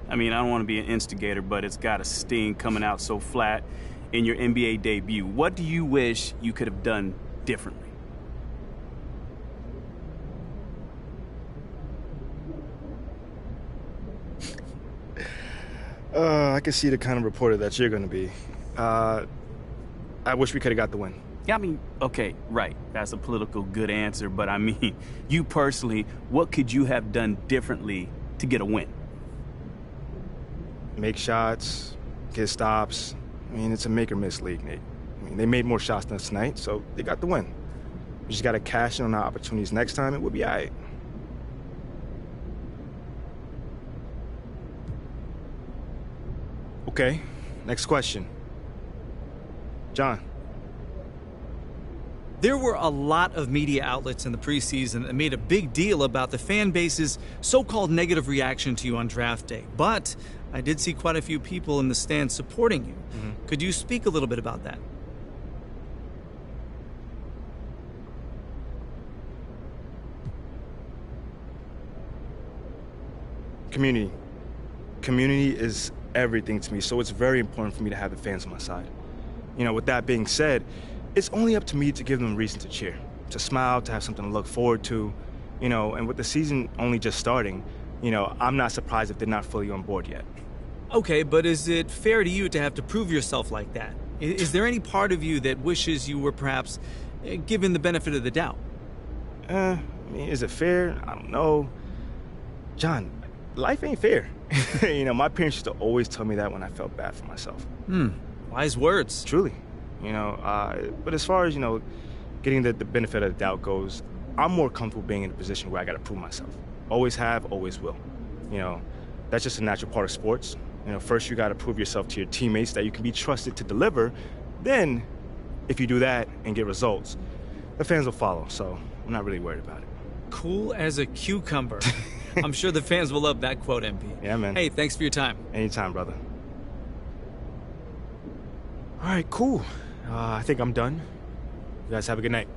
I mean, I don't want to be an instigator, but it's got a sting coming out so flat in your NBA debut. What do you wish you could have done differently? I can see the kind of reporter that you're going to be. I wish we could have got the win. Yeah, I mean, okay, right. That's a political good answer, but I mean, you personally, what could you have done differently to get a win? Make shots, get stops. I mean, it's a make-or-miss league, Nate. I mean, they made more shots than us tonight, so they got the win. We just got to cash in on our opportunities next time, and we'll be all right. Okay, next question. John. There were a lot of media outlets in the preseason that made a big deal about the fan base's so-called negative reaction to you on draft day. But I did see quite a few people in the stands supporting you. Mm-hmm. Could you speak a little bit about that? Community. Community is everything to me, so it's very important for me to have the fans on my side. You know, with that being said, it's only up to me to give them a reason to cheer, to smile, to have something to look forward to, you know, and with the season only just starting, you know, I'm not surprised if they're not fully on board yet. Okay, but is it fair to you to have to prove yourself like that? Is there any part of you that wishes you were perhaps given the benefit of the doubt? I mean, is it fair? I don't know. John, life ain't fair. You know, my parents used to always tell me that when I felt bad for myself. Wise words. Truly. You know, but as far as, you know, getting the benefit of the doubt goes, I'm more comfortable being in a position where I got to prove myself. Always have, always will. You know, that's just a natural part of sports. You know, first you got to prove yourself to your teammates that you can be trusted to deliver. Then, if you do that and get results, the fans will follow. So I'm not really worried about it. Cool as a cucumber. I'm sure the fans will love that quote, MP. Yeah, man. Hey, thanks for your time. Anytime, brother. All right, cool. I think I'm done. You guys have a good night.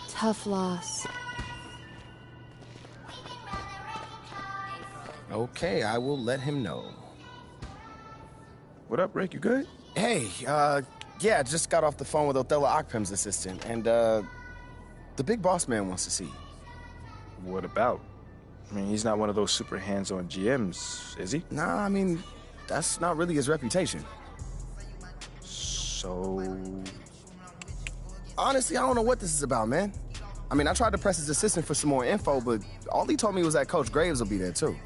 Tough loss. Okay, I will let him know. What up, Rick? You good? Hey, yeah, just got off the phone with Othello Akpem's assistant, and, the big boss man wants to see you. What about? I mean, he's not one of those super hands-on GMs, is he? Nah, I mean, that's not really his reputation. So... Honestly, I don't know what this is about, man. I mean, I tried to press his assistant for some more info, but all he told me was that Coach Graves will be there, too.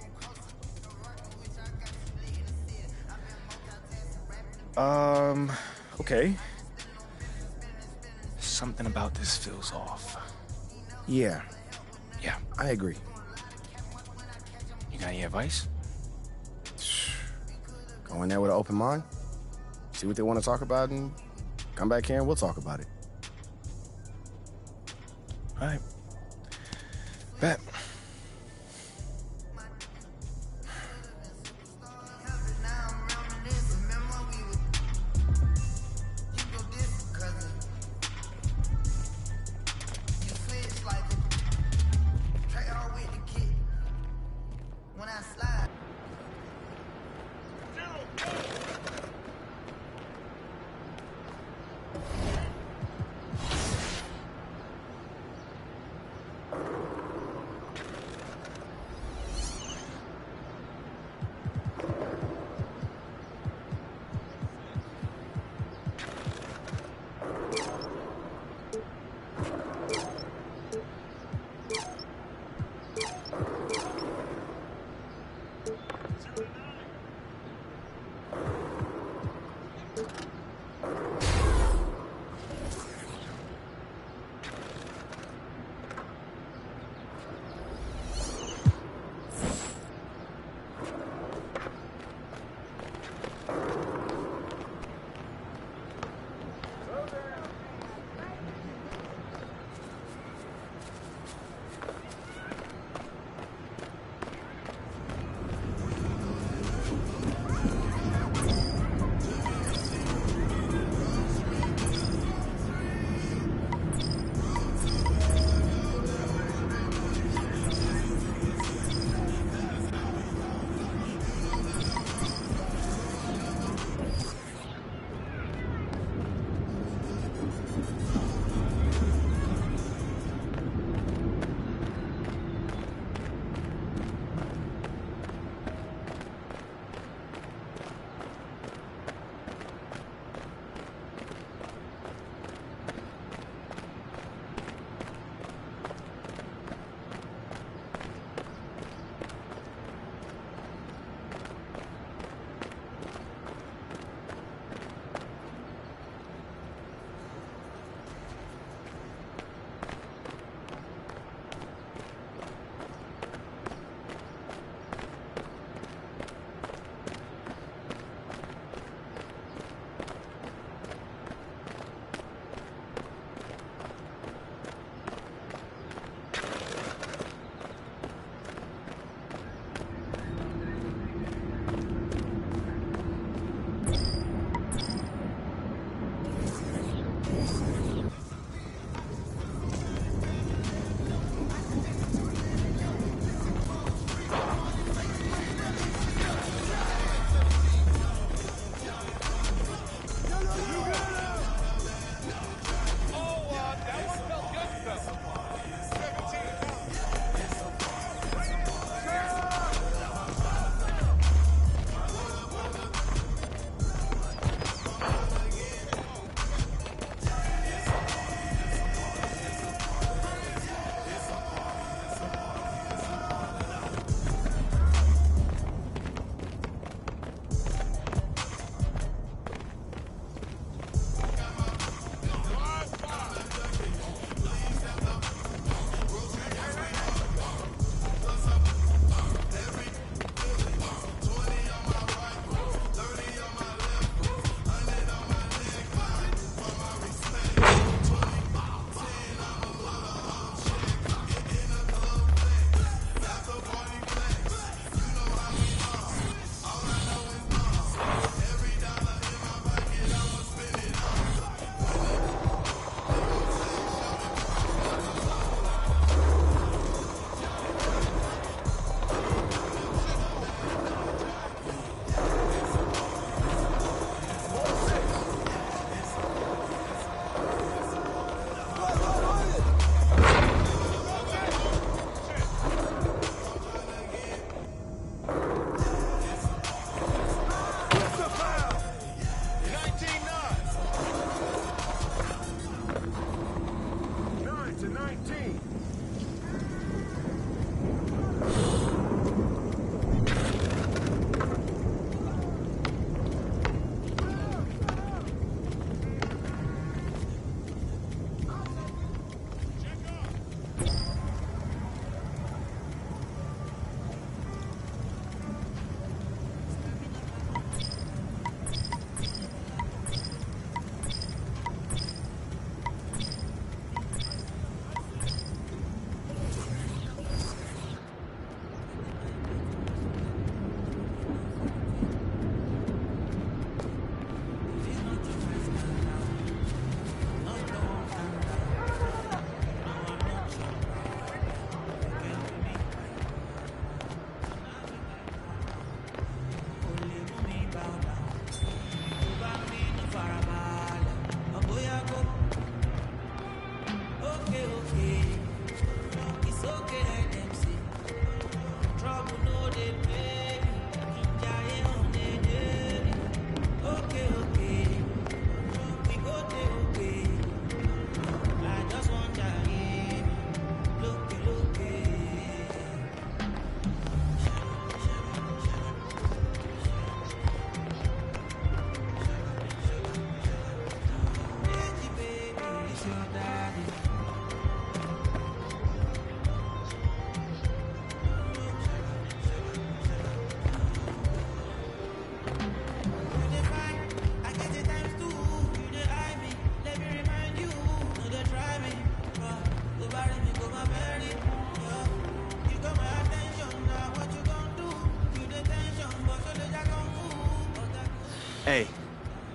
Okay. Something about this feels off. Yeah. Yeah. I agree. You got any advice? Go in there with an open mind, see what they want to talk about, and come back here and we'll talk about it. All right. Bet.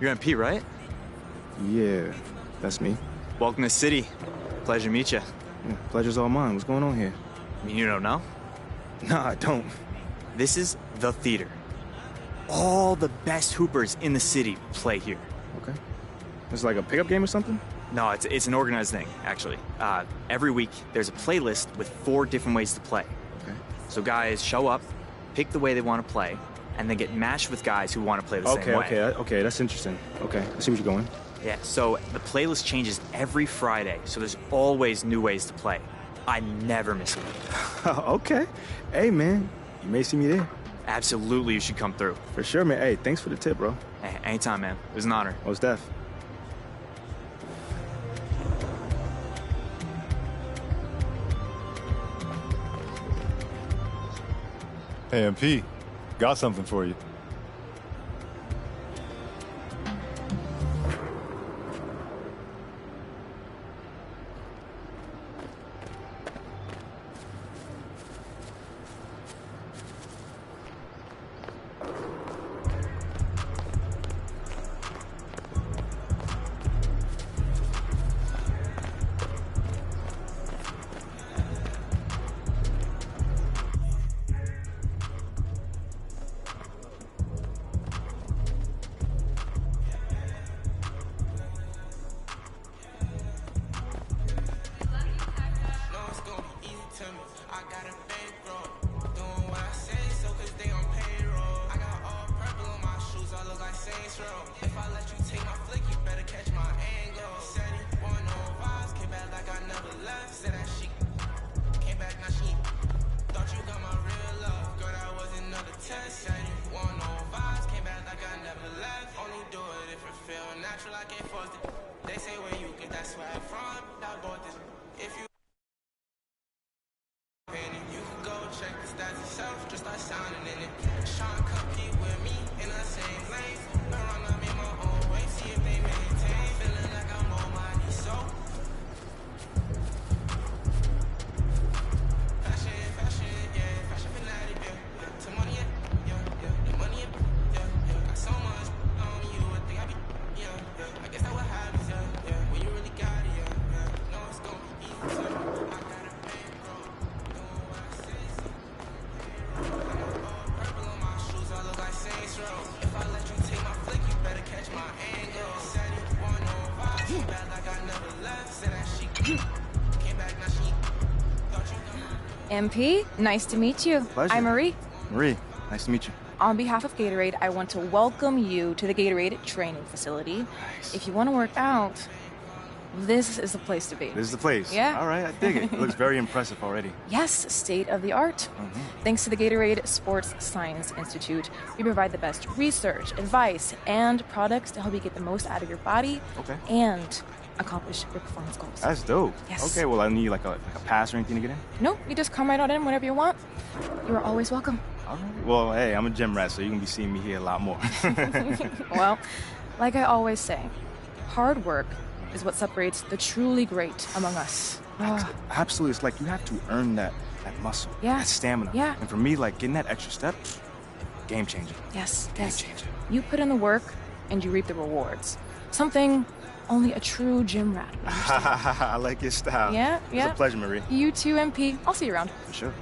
You're MP, right? Yeah, that's me. Welcome to the city. Pleasure to meet you. Yeah, pleasure's all mine. What's going on here? I mean, you don't know? Nah, I don't. This is the theater. All the best hoopers in the city play here. Okay. It's like a pickup game or something? No, it's an organized thing, actually. Every week, there's a playlist with 4 different ways to play. Okay. So guys show up, pick the way they want to play, and then get matched with guys who want to play the same way. Okay, that's interesting. Okay, I see where you're going. Yeah, so the playlist changes every Friday, so there's always new ways to play. I never miss a week. Okay. Hey, man, you may see me there. Absolutely, you should come through. For sure, man. Hey, thanks for the tip, bro. Hey, anytime, man. It was an honor. Oh, Steph. Hey, MP, got something for you. MP, nice to meet you. Pleasure. I'm Marie. Marie, nice to meet you. On behalf of Gatorade, I want to welcome you to the Gatorade training facility. Nice. If you want to work out, this is the place to be. This is the place? Yeah. All right, I dig it. It looks very impressive already. Yes, state of the art. Thanks to the Gatorade Sports Science Institute, we provide the best research, advice, and products to help you get the most out of your body and accomplish your performance goals. That's dope. Yes. Okay, well, I need like a pass or anything to get in? No, you just come right on in whenever you want. You are always welcome. All right. Well, hey, I'm a gym rat, so you're going to be seeing me here a lot more. Well, like I always say, hard work is what separates the truly great among us. Absolutely. It's like you have to earn that muscle, that stamina. Yeah. And for me, like getting that extra step, game changer. Yes, Game yes. changer. You put in the work and you reap the rewards. Something only a true gym rat would understand. I like your style. Yeah, yeah. It's a pleasure, Marie. You too, MP. I'll see you around. For sure.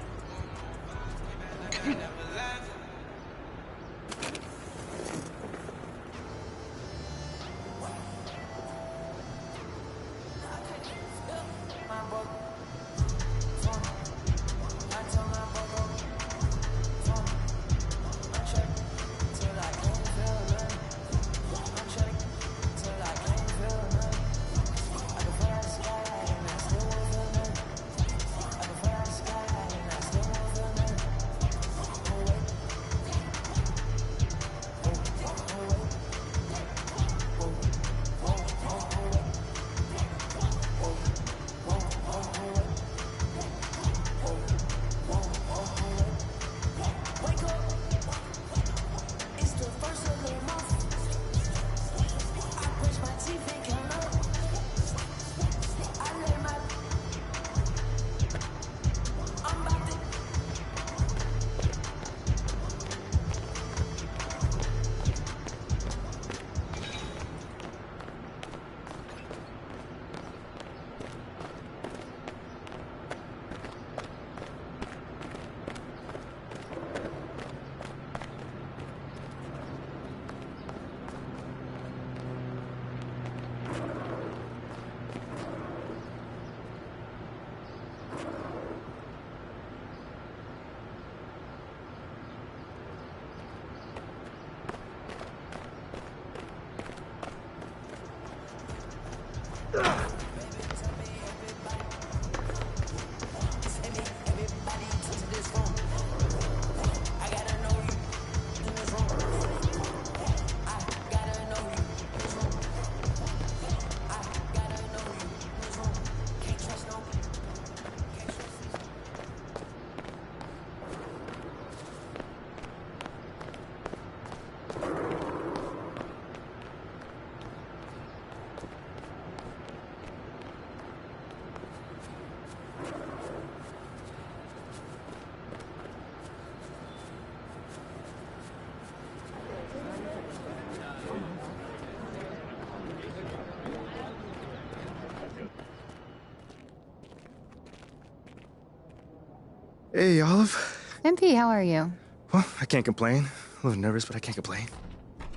Hey, Olive. MP, how are you? Well, I can't complain. A little nervous, but I can't complain.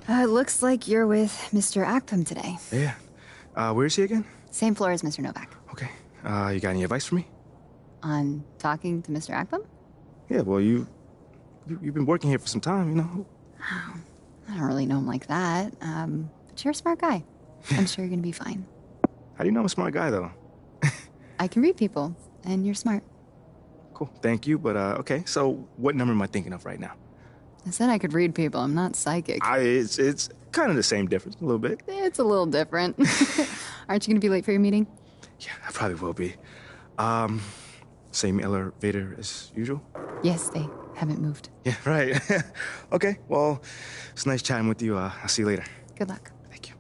Looks like you're with Mr. Akpam today. Yeah. Where is he again? Same floor as Mr. Novak. Okay. You got any advice for me? On talking to Mr. Akpam? Yeah, well, you've been working here for some time, you know. Oh, I don't really know him like that. But you're a smart guy. I'm sure you're gonna be fine. How do you know I'm a smart guy, though? I can read people, and you're smart. Cool. Thank you, but okay. So, what number am I thinking of right now? I said I could read people. I'm not psychic. It's kind of the same difference, a little bit. It's a little different. Aren't you gonna be late for your meeting? Yeah, I probably will be. Same elevator as usual? Yes, they haven't moved. Yeah, right. Okay, well, it's nice chatting with you. I'll see you later. Good luck. Thank you.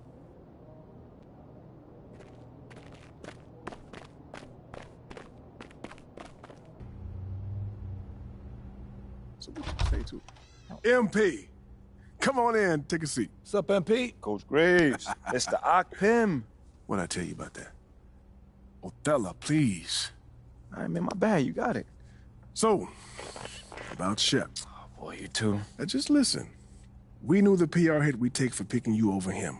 So what you say to MP? Come on in, take a seat. What's up, MP? Coach Graves, Mr. Akpam. What'd I tell you about that? Othello, please. All right, man, my bad. You got it. So, about Shep. Oh, boy, you too. Now just listen. We knew the PR hit we'd take for picking you over him.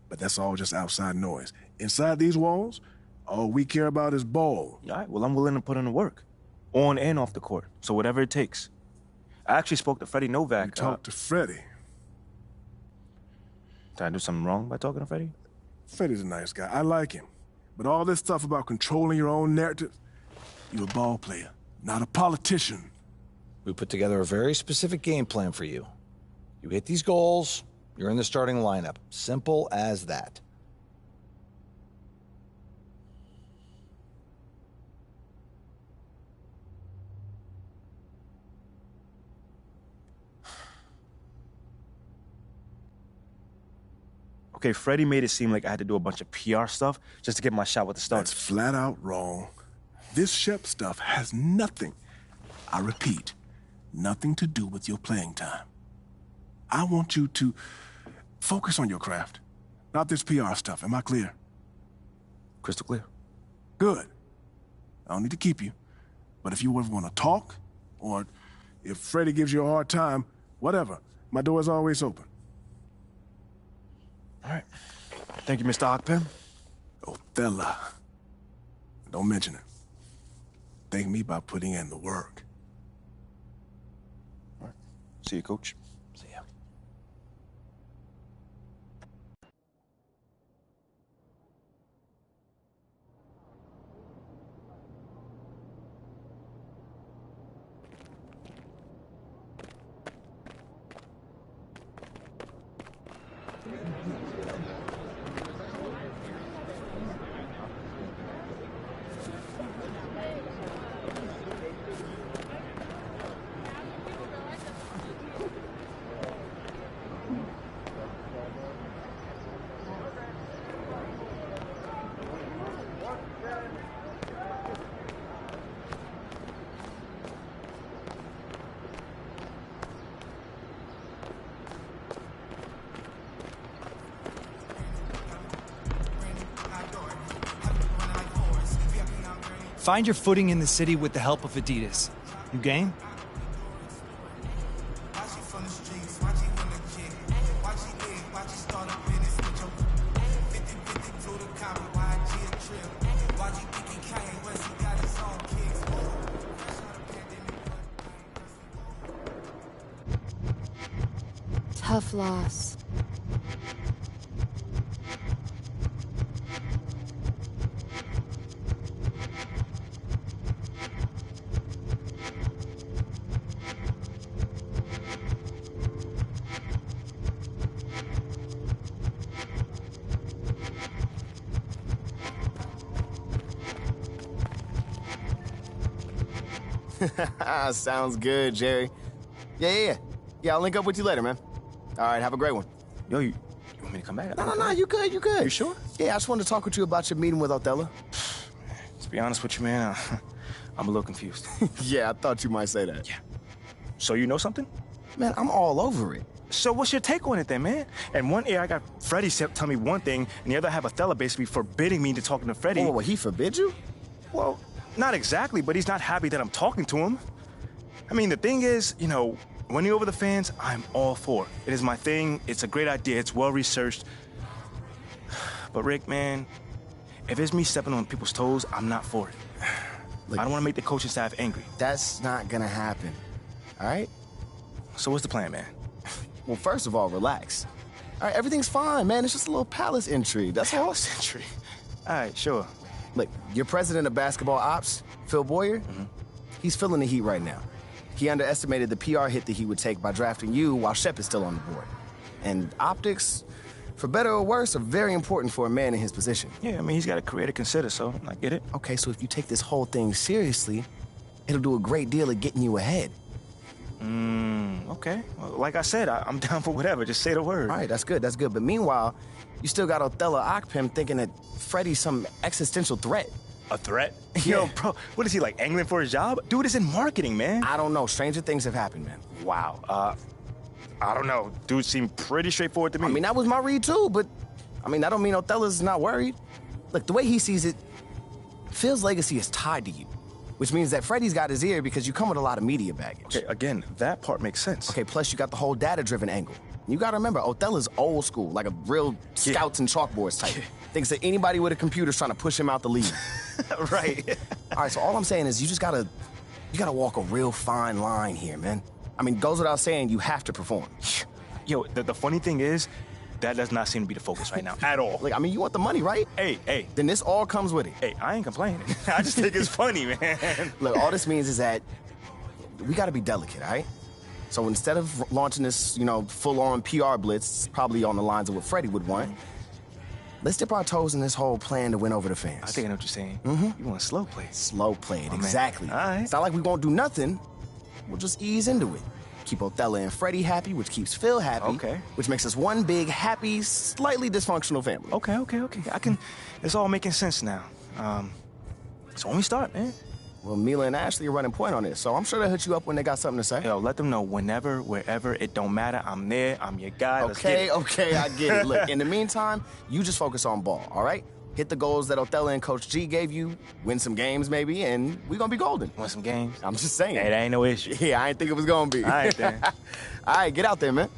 But that's all just outside noise. Inside these walls, all we care about is ball. All right, well, I'm willing to put in the work. On and off the court. So whatever it takes. I actually spoke to Freddie Novak. You talked to Freddie? Did I do something wrong by talking to Freddie? Freddie's a nice guy. I like him. But all this stuff about controlling your own narrative, you're a ball player, not a politician. We put together a very specific game plan for you. You hit these goals, you're in the starting lineup. Simple as that. Okay, Freddie made it seem like I had to do a bunch of PR stuff just to get my shot with the Stars. That's flat out wrong. This Shep stuff has nothing, I repeat, nothing to do with your playing time. I want you to focus on your craft, not this PR stuff. Am I clear? Crystal clear. Good. I don't need to keep you. But if you ever want to talk, or if Freddie gives you a hard time, whatever, my door is always open. All right. Thank you, Mr. Akpam. Othello. Don't mention it. Thank me by putting in the work. All right. See you, Coach. See ya. Find your footing in the city with the help of Adidas. You game? floss. Sounds good, Jerry. Yeah, I'll link up with you later, man. All right, have a great one. Yo, you want me to come back? No, you good. You sure? Yeah, I just wanted to talk with you about your meeting with Othello. To be honest with you, man, I'm a little confused. Yeah, I thought you might say that. Yeah. So you know something? Man, I'm all over it. So what's your take on it then, man? In one ear, I got Freddie tell me one thing, and the other I have Othello basically forbidding me to talk to Freddie. Oh, he forbid you? Well, not exactly, but he's not happy that I'm talking to him. I mean, the thing is, winning over the fans, I'm all for. It is my thing. It's a great idea. It's well-researched. But Rick, man, if it's me stepping on people's toes, I'm not for it. Look, I don't want to make the coaching staff angry. That's not gonna happen, all right? So what's the plan, man? Well, first of all, relax. All right, everything's fine, man. It's just a little palace intrigue. That's all. Palace intrigue? All right, sure. Look, your president of basketball ops, Phil Boyer, he's feeling the heat right now. He underestimated the PR hit that he would take by drafting you while Shep is still on the board. And optics, for better or worse, are very important for a man in his position. Yeah, I mean, he's got a career to consider, so I get it. Okay, so if you take this whole thing seriously, it'll do a great deal of getting you ahead. Okay. Well, like I said, I'm down for whatever. Just say the word. All right, that's good. But meanwhile, you still got Othello Akpem thinking that Freddie's some existential threat. A threat? Yeah. Yo, bro, what is he, like, angling for his job? Dude is in marketing, man. I don't know. Stranger things have happened, man. Wow. I don't know. Dude seemed pretty straightforward to me. I mean, that was my read, too, but, that don't mean Othello's not worried. Look, the way he sees it, Phil's legacy is tied to you, which means that Freddie's got his ear because you come with a lot of media baggage. Okay, again, that part makes sense. Okay, plus you got the whole data-driven angle. You gotta remember, Othello's old school, like a real scouts and chalkboards type. Thinks that anybody with a computer's trying to push him out the league. Right. All right, so all I'm saying is you gotta walk a real fine line here, man. I mean, goes without saying, you have to perform. Yo, the funny thing is, that does not seem to be the focus right now, at all. Like, you want the money, right? Hey. Then this all comes with it. Hey, I ain't complaining. I just think it's funny, man. Look, all this means is that we gotta be delicate, all right? So instead of launching this, full-on PR blitz, probably on the lines of what Freddie would want, let's dip our toes in this whole plan to win over the fans. I think I know what you're saying. Mm-hmm. You want to slow play. Slow play it, exactly. All right. It's not like we won't do nothing. We'll just ease into it. Keep Othello and Freddie happy, which keeps Phil happy. Okay. Which makes us one big, happy, slightly dysfunctional family. Okay. It's all making sense now. So when we start, man. Well, Mila and Ashley are running point on this, so I'm sure they'll hit you up when they got something to say. Yo, let them know whenever, wherever, it don't matter. I'm there, I'm your guy. Okay, I get it. Look, in the meantime, you just focus on ball, all right? Hit the goals that Othello and Coach G gave you, win some games maybe, and we gonna be golden. Win some games? I'm just saying. Hey, that ain't no issue. Yeah, I ain't think it was gonna be. All right, then. All right, get out there, man.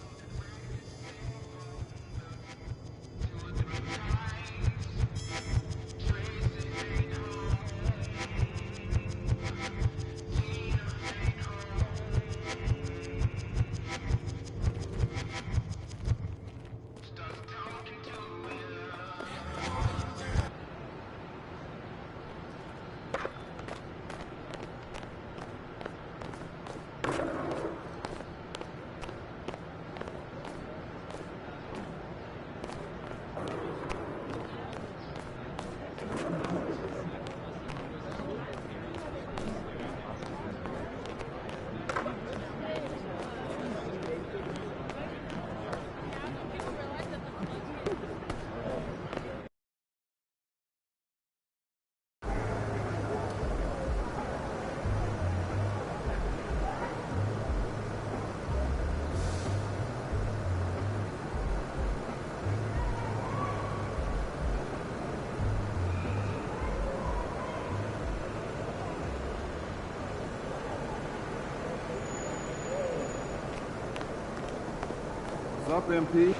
What's up, MP?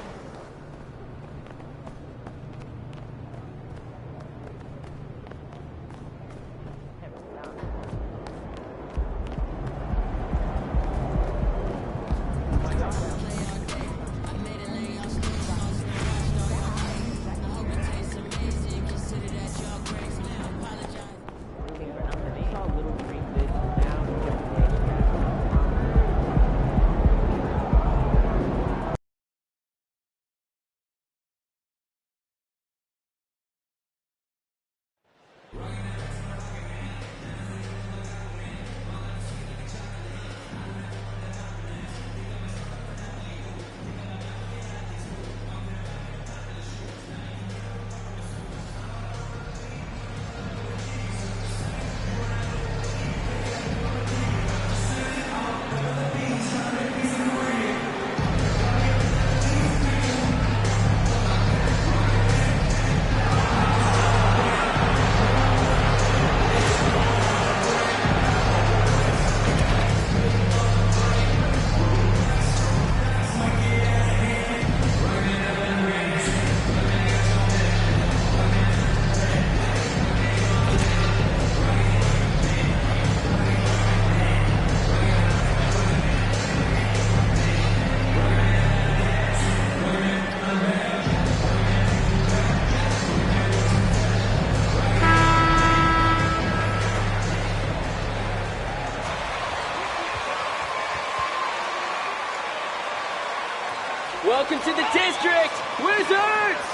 Welcome to the district, Wizards!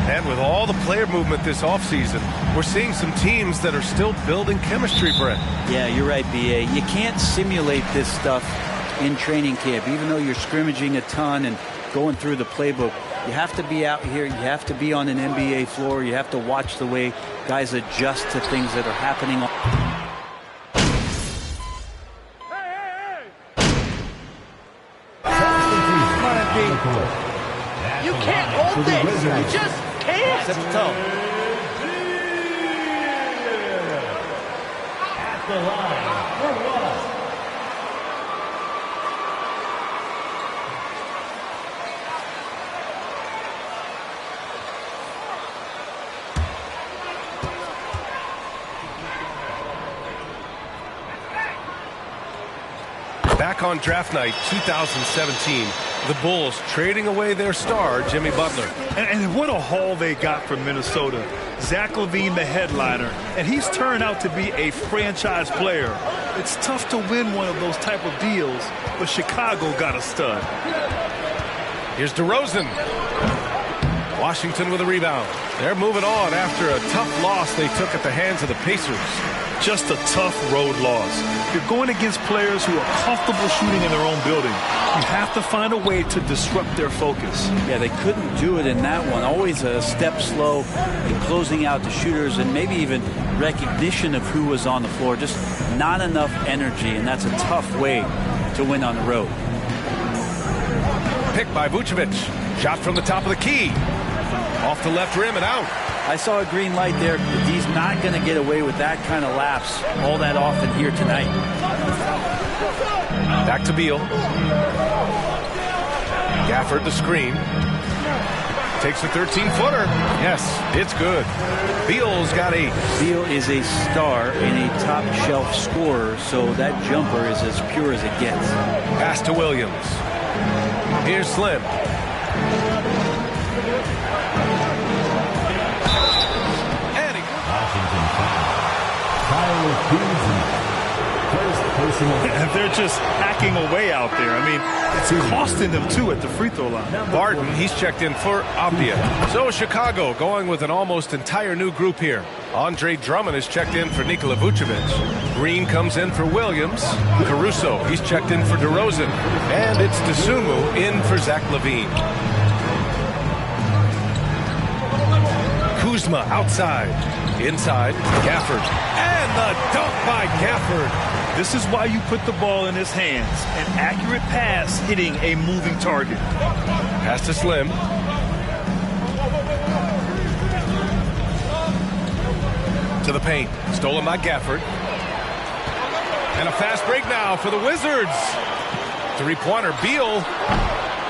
And with all the player movement this offseason, we're seeing some teams that are still building chemistry, Brett. Yeah, you're right, B.A. You can't simulate this stuff in training camp, even though you're scrimmaging a ton and going through the playbook. You have to be out here. You have to be on an NBA floor. You have to watch the way guys adjust to things that are happening. You can't hold this! You just can't! Set the tone. At the line, for one. Back on draft night 2017, the Bulls trading away their star, Jimmy Butler. And what a haul they got from Minnesota. Zach LaVine, the headliner, and he's turned out to be a franchise player. It's tough to win one of those type of deals, but Chicago got a stud. Here's DeRozan. Washington with a rebound. They're moving on after a tough loss they took at the hands of the Pacers. Just a tough road loss. You're going against players who are comfortable shooting in their own building. You have to find a way to disrupt their focus. Yeah, they couldn't do it in that one. Always a step slow in closing out the shooters and maybe even recognition of who was on the floor. Just not enough energy, and that's a tough way to win on the road. Pick by Vucevic. Shot from the top of the key. Off the left rim and out. I saw a green light there. He's not going to get away with that kind of lapse all that often here tonight. Back to Beal. Gafford the screen. Takes a 13-footer. Yes, it's good. Beal's got 8. Beal is a star and a top-shelf scorer, so that jumper is as pure as it gets. Pass to Williams. Here's Slim. And they're just hacking away out there. I mean, it's costing them, too, at the free throw line. Barton, he's checked in for Abdia. So Chicago going with an almost entire new group here. Andre Drummond is checked in for Nikola Vucevic. Green comes in for Williams. Caruso, he's checked in for DeRozan. And it's Dosunmu in for Zach LaVine. Kuzma outside. Inside, Gafford. And the dunk by Gafford. This is why you put the ball in his hands. An accurate pass hitting a moving target. Pass to Slim. To the paint. Stolen by Gafford. And a fast break now for the Wizards. Three-pointer. Beal.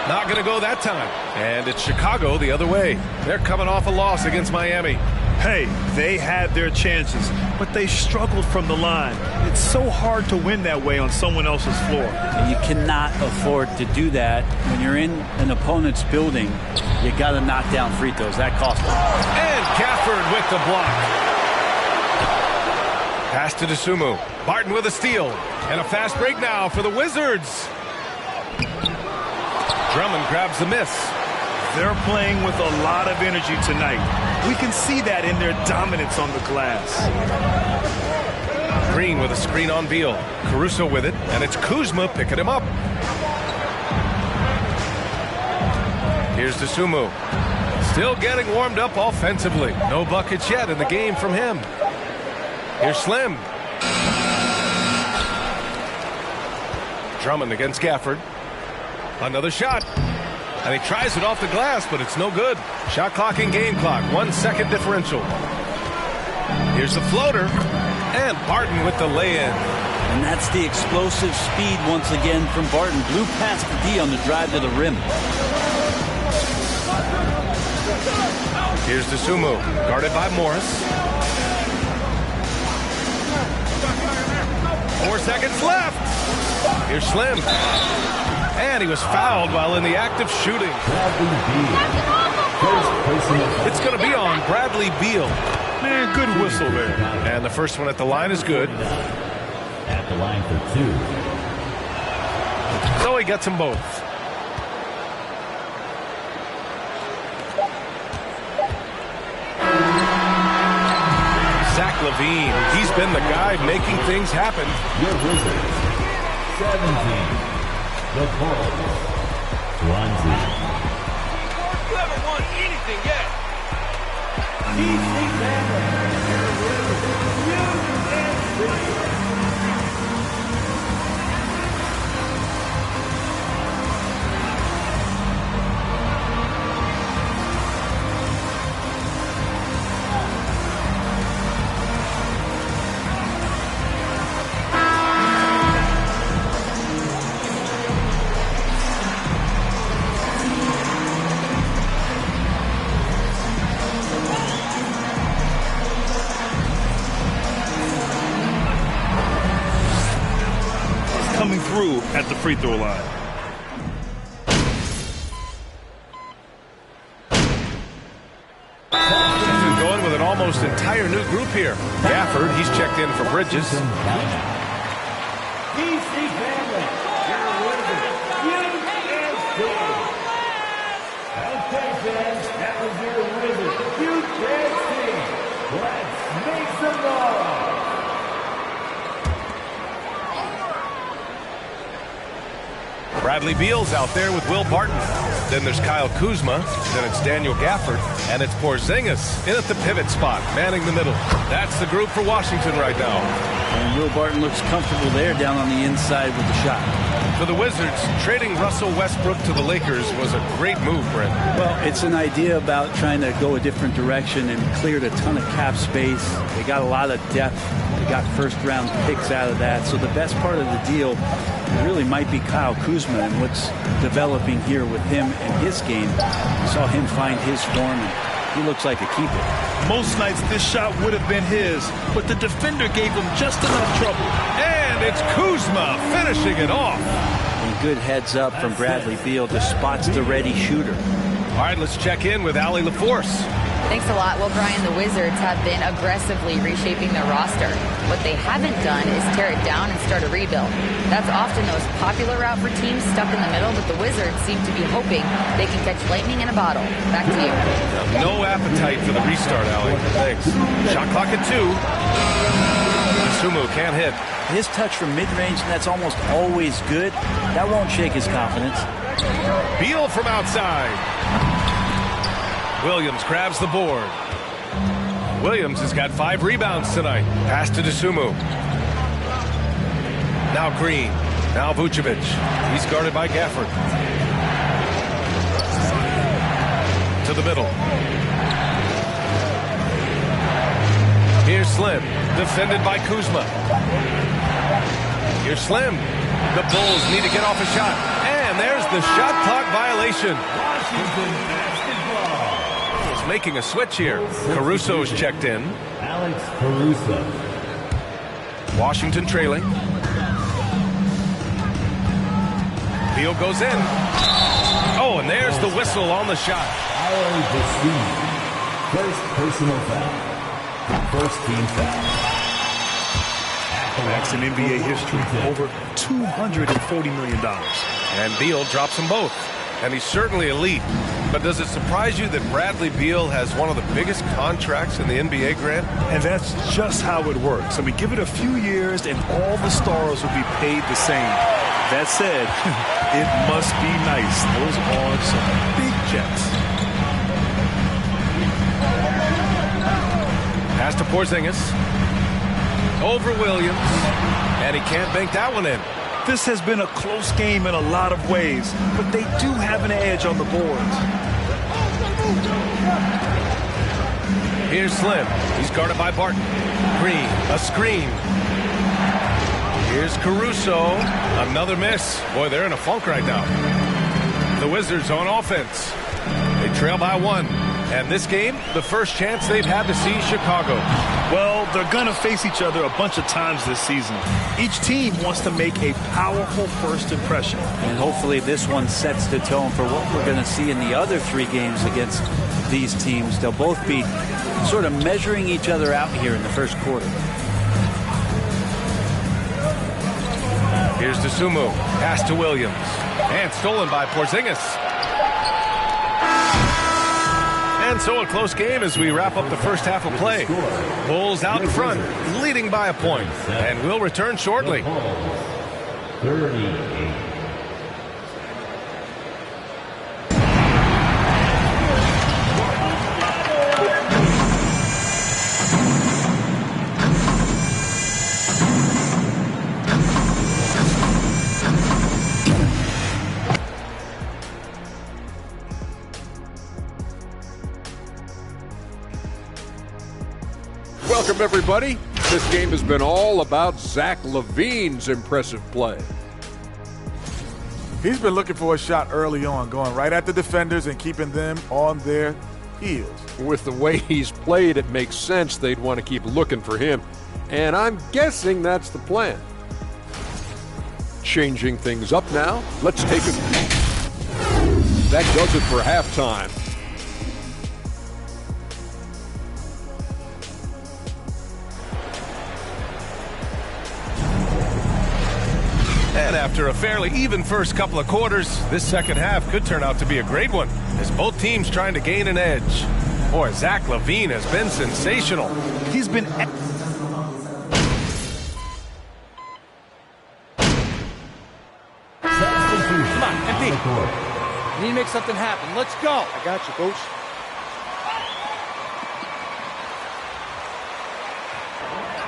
Not going to go that time. And it's Chicago the other way. They're coming off a loss against Miami. Hey, they had their chances, but they struggled from the line. It's so hard to win that way on someone else's floor. You cannot afford to do that. When you're in an opponent's building, you got to knock down free throws. That cost them. And Gafford with the block. Pass to Dosunmu. Barton with a steal. And a fast break now for the Wizards. Drummond grabs the miss. They're playing with a lot of energy tonight. We can see that in their dominance on the glass. Green with a screen on Beal. Caruso with it, and it's Kuzma picking him up. Here's Dosunmu. Still getting warmed up offensively. No buckets yet in the game from him. Here's Slim. Drummond against Gafford. Another shot. And he tries it off the glass, but it's no good. Shot clock and game clock. 1 second differential. Here's the floater. And Barton with the lay-in. And that's the explosive speed once again from Barton. Blew past the D on the drive to the rim. Here's DeSumo, guarded by Morris. 4 seconds left. Here's Slim. And he was fouled while in the act of shooting. It's going to be on Bradley Beal. Man, good whistle there. And the first one at the line is good. At the line for 2. So he gets them both. Zach LaVine, he's been the guy making things happen. Your Wizards, 17. The Bulls, 20. You haven't won anything yet. Coming through at the free throw line. Washington going with an almost entire new group here. Gafford, he's checked in for Bridges. Okay, fans, that was your Wizards. Huge dance team. Let's make some noise. Bradley Beal's out there with Will Barton. Then there's Kyle Kuzma. Then it's Daniel Gafford. And it's Porzingis in at the pivot spot, manning the middle. That's the group for Washington right now. And Will Barton looks comfortable there down on the inside with the shot. For the Wizards, trading Russell Westbrook to the Lakers was a great move, Brent. Well, it's an idea about trying to go a different direction and cleared a ton of cap space. They got a lot of depth. They got first-round picks out of that. So the best part of the deal really might be Kyle Kuzma and what's developing here with him and his game. We saw him find his form, and he looks like a keeper. Most nights this shot would have been his, but the defender gave him just enough trouble. And it's Kuzma finishing it off. And good heads up from Bradley Beal to spots the ready shooter. All right, let's check in with Allie LaForce. Thanks a lot. Well, Brian, the Wizards have been aggressively reshaping their roster. What they haven't done is tear it down and start a rebuild. That's often the most popular route for teams stuck in the middle, but the Wizards seem to be hoping they can catch lightning in a bottle. Back to you. No appetite for the restart, Allie. Thanks. Shot clock at 2. Sumu can't hit. His touch from mid-range, and that's almost always good. That won't shake his confidence. Beal from outside. Williams grabs the board. Williams has got 5 rebounds tonight. Pass to DeSumo. Now Green. Now Vucevic. He's guarded by Gafford. To the middle. Here's Slim. Defended by Kuzma. Here's Slim. The Bulls need to get off a shot. And there's the shot clock violation. He's making a switch here. Caruso's checked in. Alex Caruso. Washington trailing. Beal goes in. Oh, and there's the whistle on the shot. First personal foul. First team foul. That's in NBA history. Over $240 million. And Beal drops them both. And he's certainly elite. But does it surprise you that Bradley Beal has one of the biggest contracts in the NBA, Grant? And that's just how it works. I mean, give it a few years and all the stars will be paid the same. That said, it must be nice. Those are some big checks. Pass to Porzingis. Over Williams. And he can't bank that one in. This has been a close game in a lot of ways, but they do have an edge on the boards. Here's Slim. He's guarded by Barton. Green, a screen. Here's Caruso. Another miss. Boy, they're in a funk right now. The Wizards on offense. They trail by 1. And this game, the first chance they've had to see Chicago. Well, they're going to face each other a bunch of times this season. Each team wants to make a powerful first impression. And hopefully this one sets the tone for what we're going to see in the other 3 games against these teams. They'll both be sort of measuring each other out here in the first quarter. Here's Dosunmu. Pass to Williams. And stolen by Porzingis. And so a close game as we wrap up the first half of play. Bulls out in front, leading by a point. And we'll return shortly. 38. Welcome, everybody. This game has been all about Zach LaVine's impressive play. He's been looking for a shot early on, going right at the defenders and keeping them on their heels. With the way he's played, it makes sense they'd want to keep looking for him. And I'm guessing that's the plan. Changing things up now. Let's take a peek. That does it for halftime. And after a fairly even first couple of quarters, this second half could turn out to be a great one, as both teams trying to gain an edge. Boy, Zach LaVine has been sensational. He's been... Come on, MP. You need to make something happen. Let's go. I got you, Coach.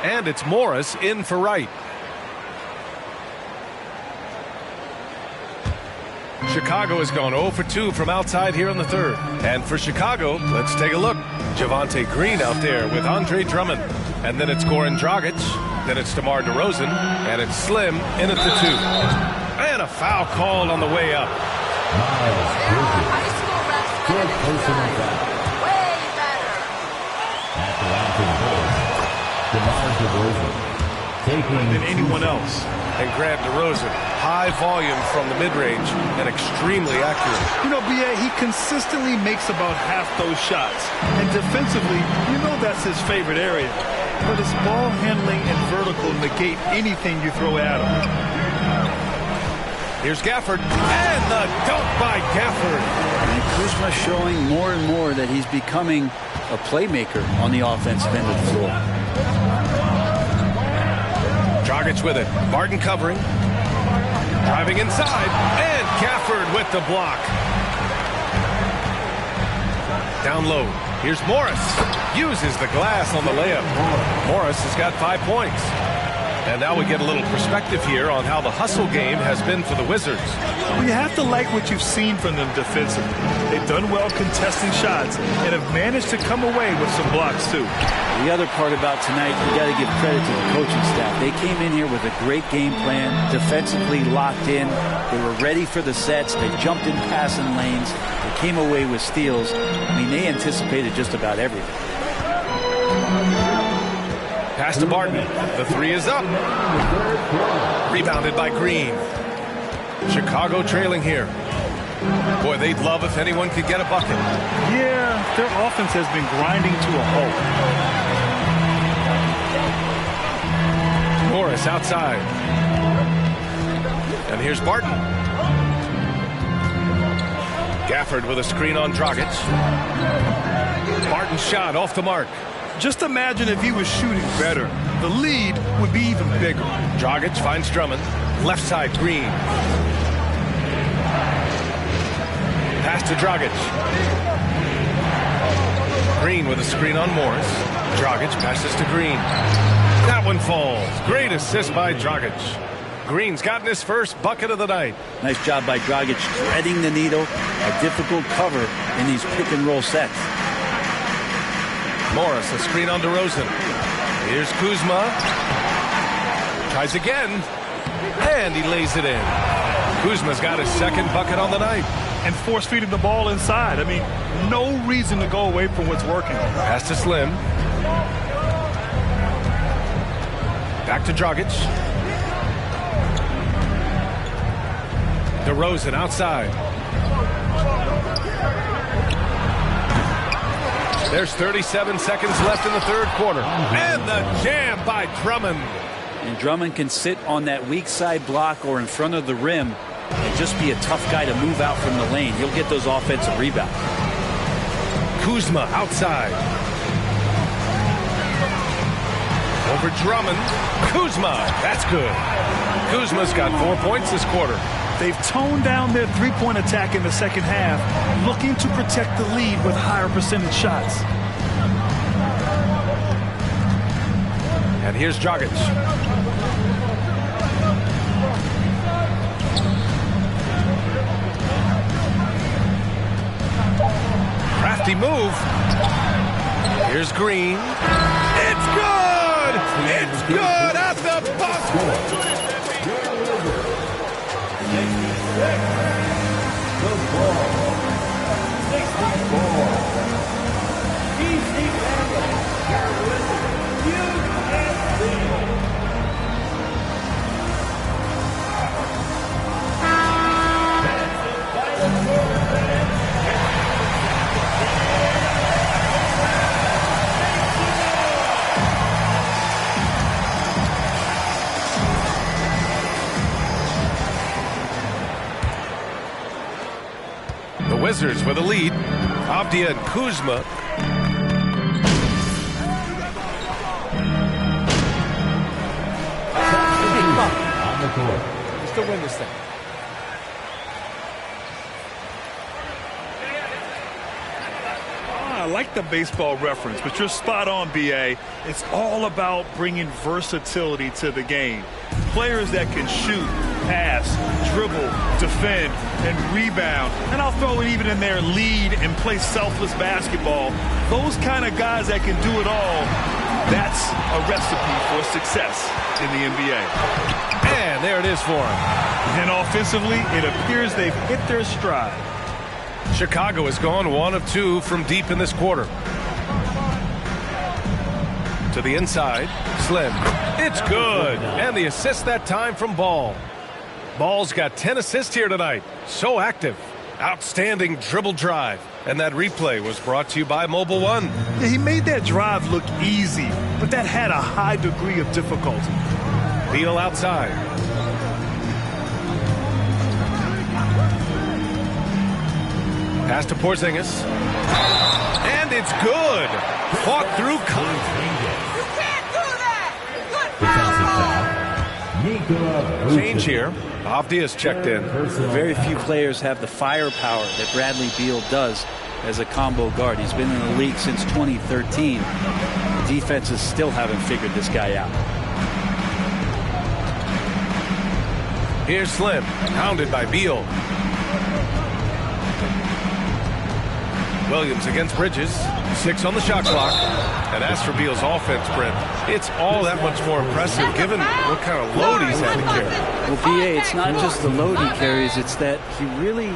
And it's Morris in for Wright. Chicago has gone 0 for 2 from outside here in the third. And for Chicago, let's take a look. Javonte Green out there with Andre Drummond. And then it's Goran Dragic. Then it's DeMar DeRozan. And it's Slim in at the 2. And a foul called on the way up. Good personal foul. DeMar DeRozan taking than anyone else. And Grant DeRozan, high volume from the mid-range and extremely accurate. You know, B.A., he consistently makes about half those shots. And defensively, you know that's his favorite area. But his ball handling and vertical negate anything you throw at him. Here's Gafford, and the dunk by Gafford. And Kuzma showing more and more that he's becoming a playmaker on the offensive end of the floor. Dragic with it. Barton covering. Driving inside. And Gafford with the block. Down low. Here's Morris. Uses the glass on the layup. Morris has got 5 points. And now we get a little perspective here on how the hustle game has been for the Wizards. Well, you have to like what you've seen from them defensively. They've done well contesting shots and have managed to come away with some blocks, too. The other part about tonight, you got to give credit to the coaching staff. They came in here with a great game plan, defensively locked in. They were ready for the sets. They jumped in passing lanes. They came away with steals. I mean, they anticipated just about everything. Pass to Barton. The 3 is up. Rebounded by Green. Chicago trailing here. Boy, they'd love if anyone could get a bucket. Yeah, their offense has been grinding to a halt. Morris outside. And here's Barton. Gafford with a screen on Dragic. Barton's shot off the mark. Just imagine if he was shooting better. The lead would be even bigger. Dragic finds Drummond. Left side, Green. Pass to Dragic. Green with a screen on Morris. Dragic passes to Green. That one falls. Great assist by Dragic. Green's gotten his first bucket of the night. Nice job by Dragic threading the needle. A difficult cover in these pick-and-roll sets. Morris, a screen on DeRozan. Here's Kuzma. Tries again, and he lays it in. Kuzma's got his second bucket on the night. And force-feeding the ball inside. I mean, no reason to go away from what's working. Pass to Slim. Back to Dragic. DeRozan outside. There's 37 seconds left in the third quarter. And the jam by Drummond. And Drummond can sit on that weak side block or in front of the rim and just be a tough guy to move out from the lane. He'll get those offensive rebounds. Kuzma outside. Over Drummond. Kuzma. That's good. Kuzma's got 4 points this quarter. They've toned down their three-point attack in the second half, looking to protect the lead with higher percentage shots. And here's Dragic. Crafty move. Here's Green. It's good! It's good at the buzzer! The Wizards with a lead. Avdia and Kuzma. On the court. Still win this thing. I like the baseball reference, but you're spot on, B.A. It's all about bringing versatility to the game. Players that can shoot, pass, dribble, defend, and rebound. And I'll throw it even in there, lead and play selfless basketball. Those kind of guys that can do it all, that's a recipe for success in the NBA. And there it is for him. And offensively, it appears they've hit their stride. Chicago has gone 1 of 2 from deep in this quarter. To the inside, Slim. It's good. And the assist that time from Ball. Ball's got 10 assists here tonight. So active. Outstanding dribble drive. And that replay was brought to you by Mobile One. Yeah, he made that drive look easy, but that had a high degree of difficulty. Beal outside. Pass to Porzingis. And it's good. Fought through change here. Avdia's checked in. Very few players have the firepower that Bradley Beal does as a combo guard. He's been in the league since 2013. The defenses still haven't figured this guy out. Here's Slim, hounded by Beal. Williams against Bridges. 6 on the shot clock. And as for Beal's offense, Brent, it's all that much more impressive given what kind of load he's had to carry. Well, B.A., it's not just the load he carries, it's that he really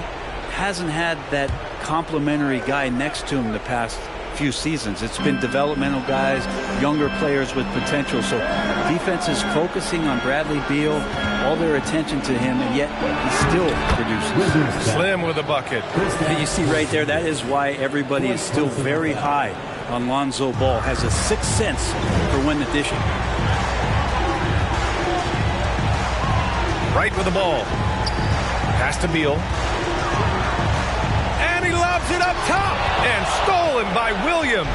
hasn't had that complimentary guy next to him the past few seasons. It's been developmental guys, younger players with potential. So defense is focusing on Bradley Beal, all their attention to him, and yet he still produces. Slim with a bucket. And you see right there, that is why everybody is still very high on Lonzo Ball. Has a sixth sense for when to dish it. Right with the ball. Pass to Beal. And he lobs it up top. And stolen by Williams.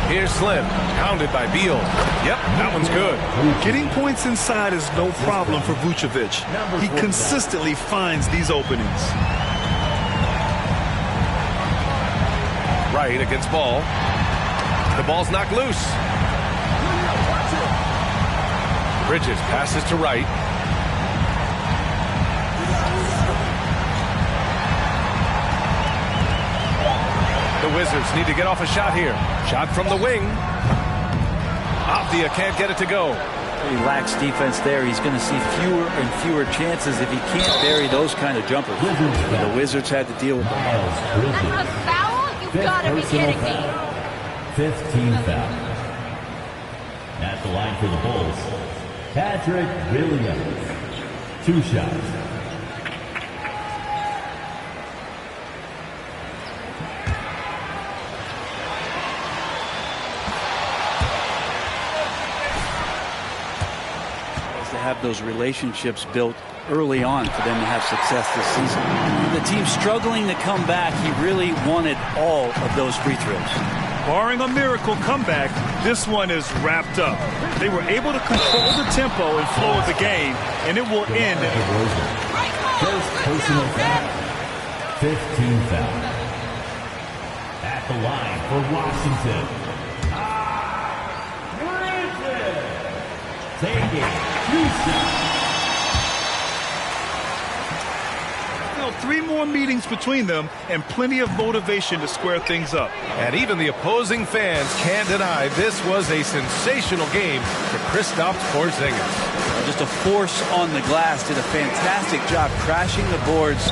Here's Slim, hounded by Beal. Yep, that one's good. Getting points inside is no problem for Vucevic. He consistently finds these openings. Right against Ball. The ball's knocked loose. Bridges passes to Wright. The Wizards need to get off a shot here. Shot from the wing. Avdia can't get it to go. He lacks defense there. He's going to see fewer and fewer chances if he can't bury those kind of jumpers. The Wizards had to deal with them. That's a foul? You've got to be kidding me. 5th team foul. At the line for the Bulls, Patrick Williams. 2 shots. To have those relationships built early on for them to have success this season. The team struggling to come back, he really wanted all of those free throws. Barring a miracle comeback, this one is wrapped up. They were able to control the tempo and flow of the game, and it will end in First personal foul. 5th team foul. At the line for Washington. Taking 2 shots. 3 more meetings between them and plenty of motivation to square things up. And even the opposing fans can't deny this was a sensational game for Kristaps Porzingis. Just a force on the glass, did a fantastic job crashing the boards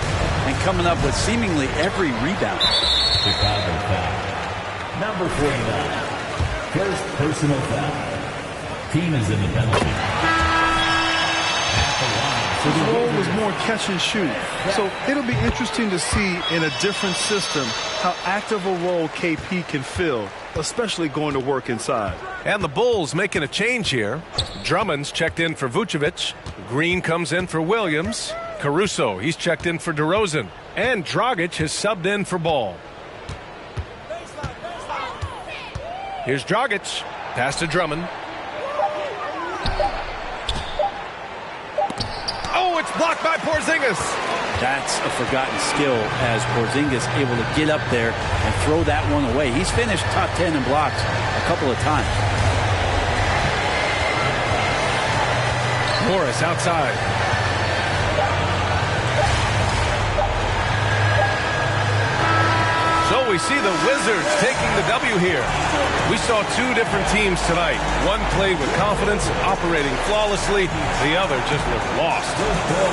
and coming up with seemingly every rebound. Chicago foul. Number 49. First personal foul. Team is in the penalty. His role was more catch and shoot. So it'll be interesting to see in a different system how active a role KP can fill, especially going to work inside. And the Bulls making a change here. Drummond's checked in for Vucevic. Green comes in for Williams. Caruso, he's checked in for DeRozan. And Dragic has subbed in for Ball. Here's Dragic. Pass to Drummond. Oh, it's blocked by Porzingis. That's a forgotten skill as Porzingis able to get up there and throw that one away. He's finished top 10 in blocks a couple of times. Morris outside. So we see the Wizards taking the W here. We saw 2 different teams tonight. One played with confidence, operating flawlessly. The other just looked lost.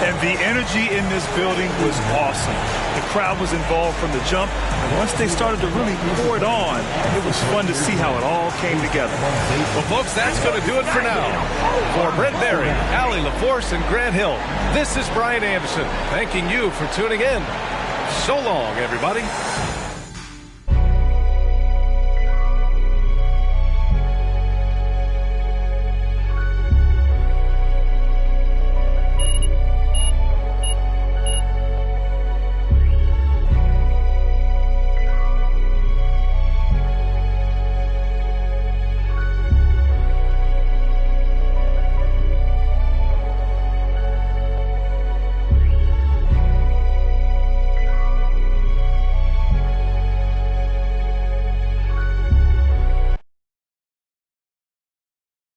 And the energy in this building was awesome. The crowd was involved from the jump. And once they started to really pour it on, it was fun to see how it all came together. Well, folks, that's going to do it for now. For Brent Berry, Allie LaForce, and Grant Hill, this is Brian Anderson, thanking you for tuning in. So long, everybody.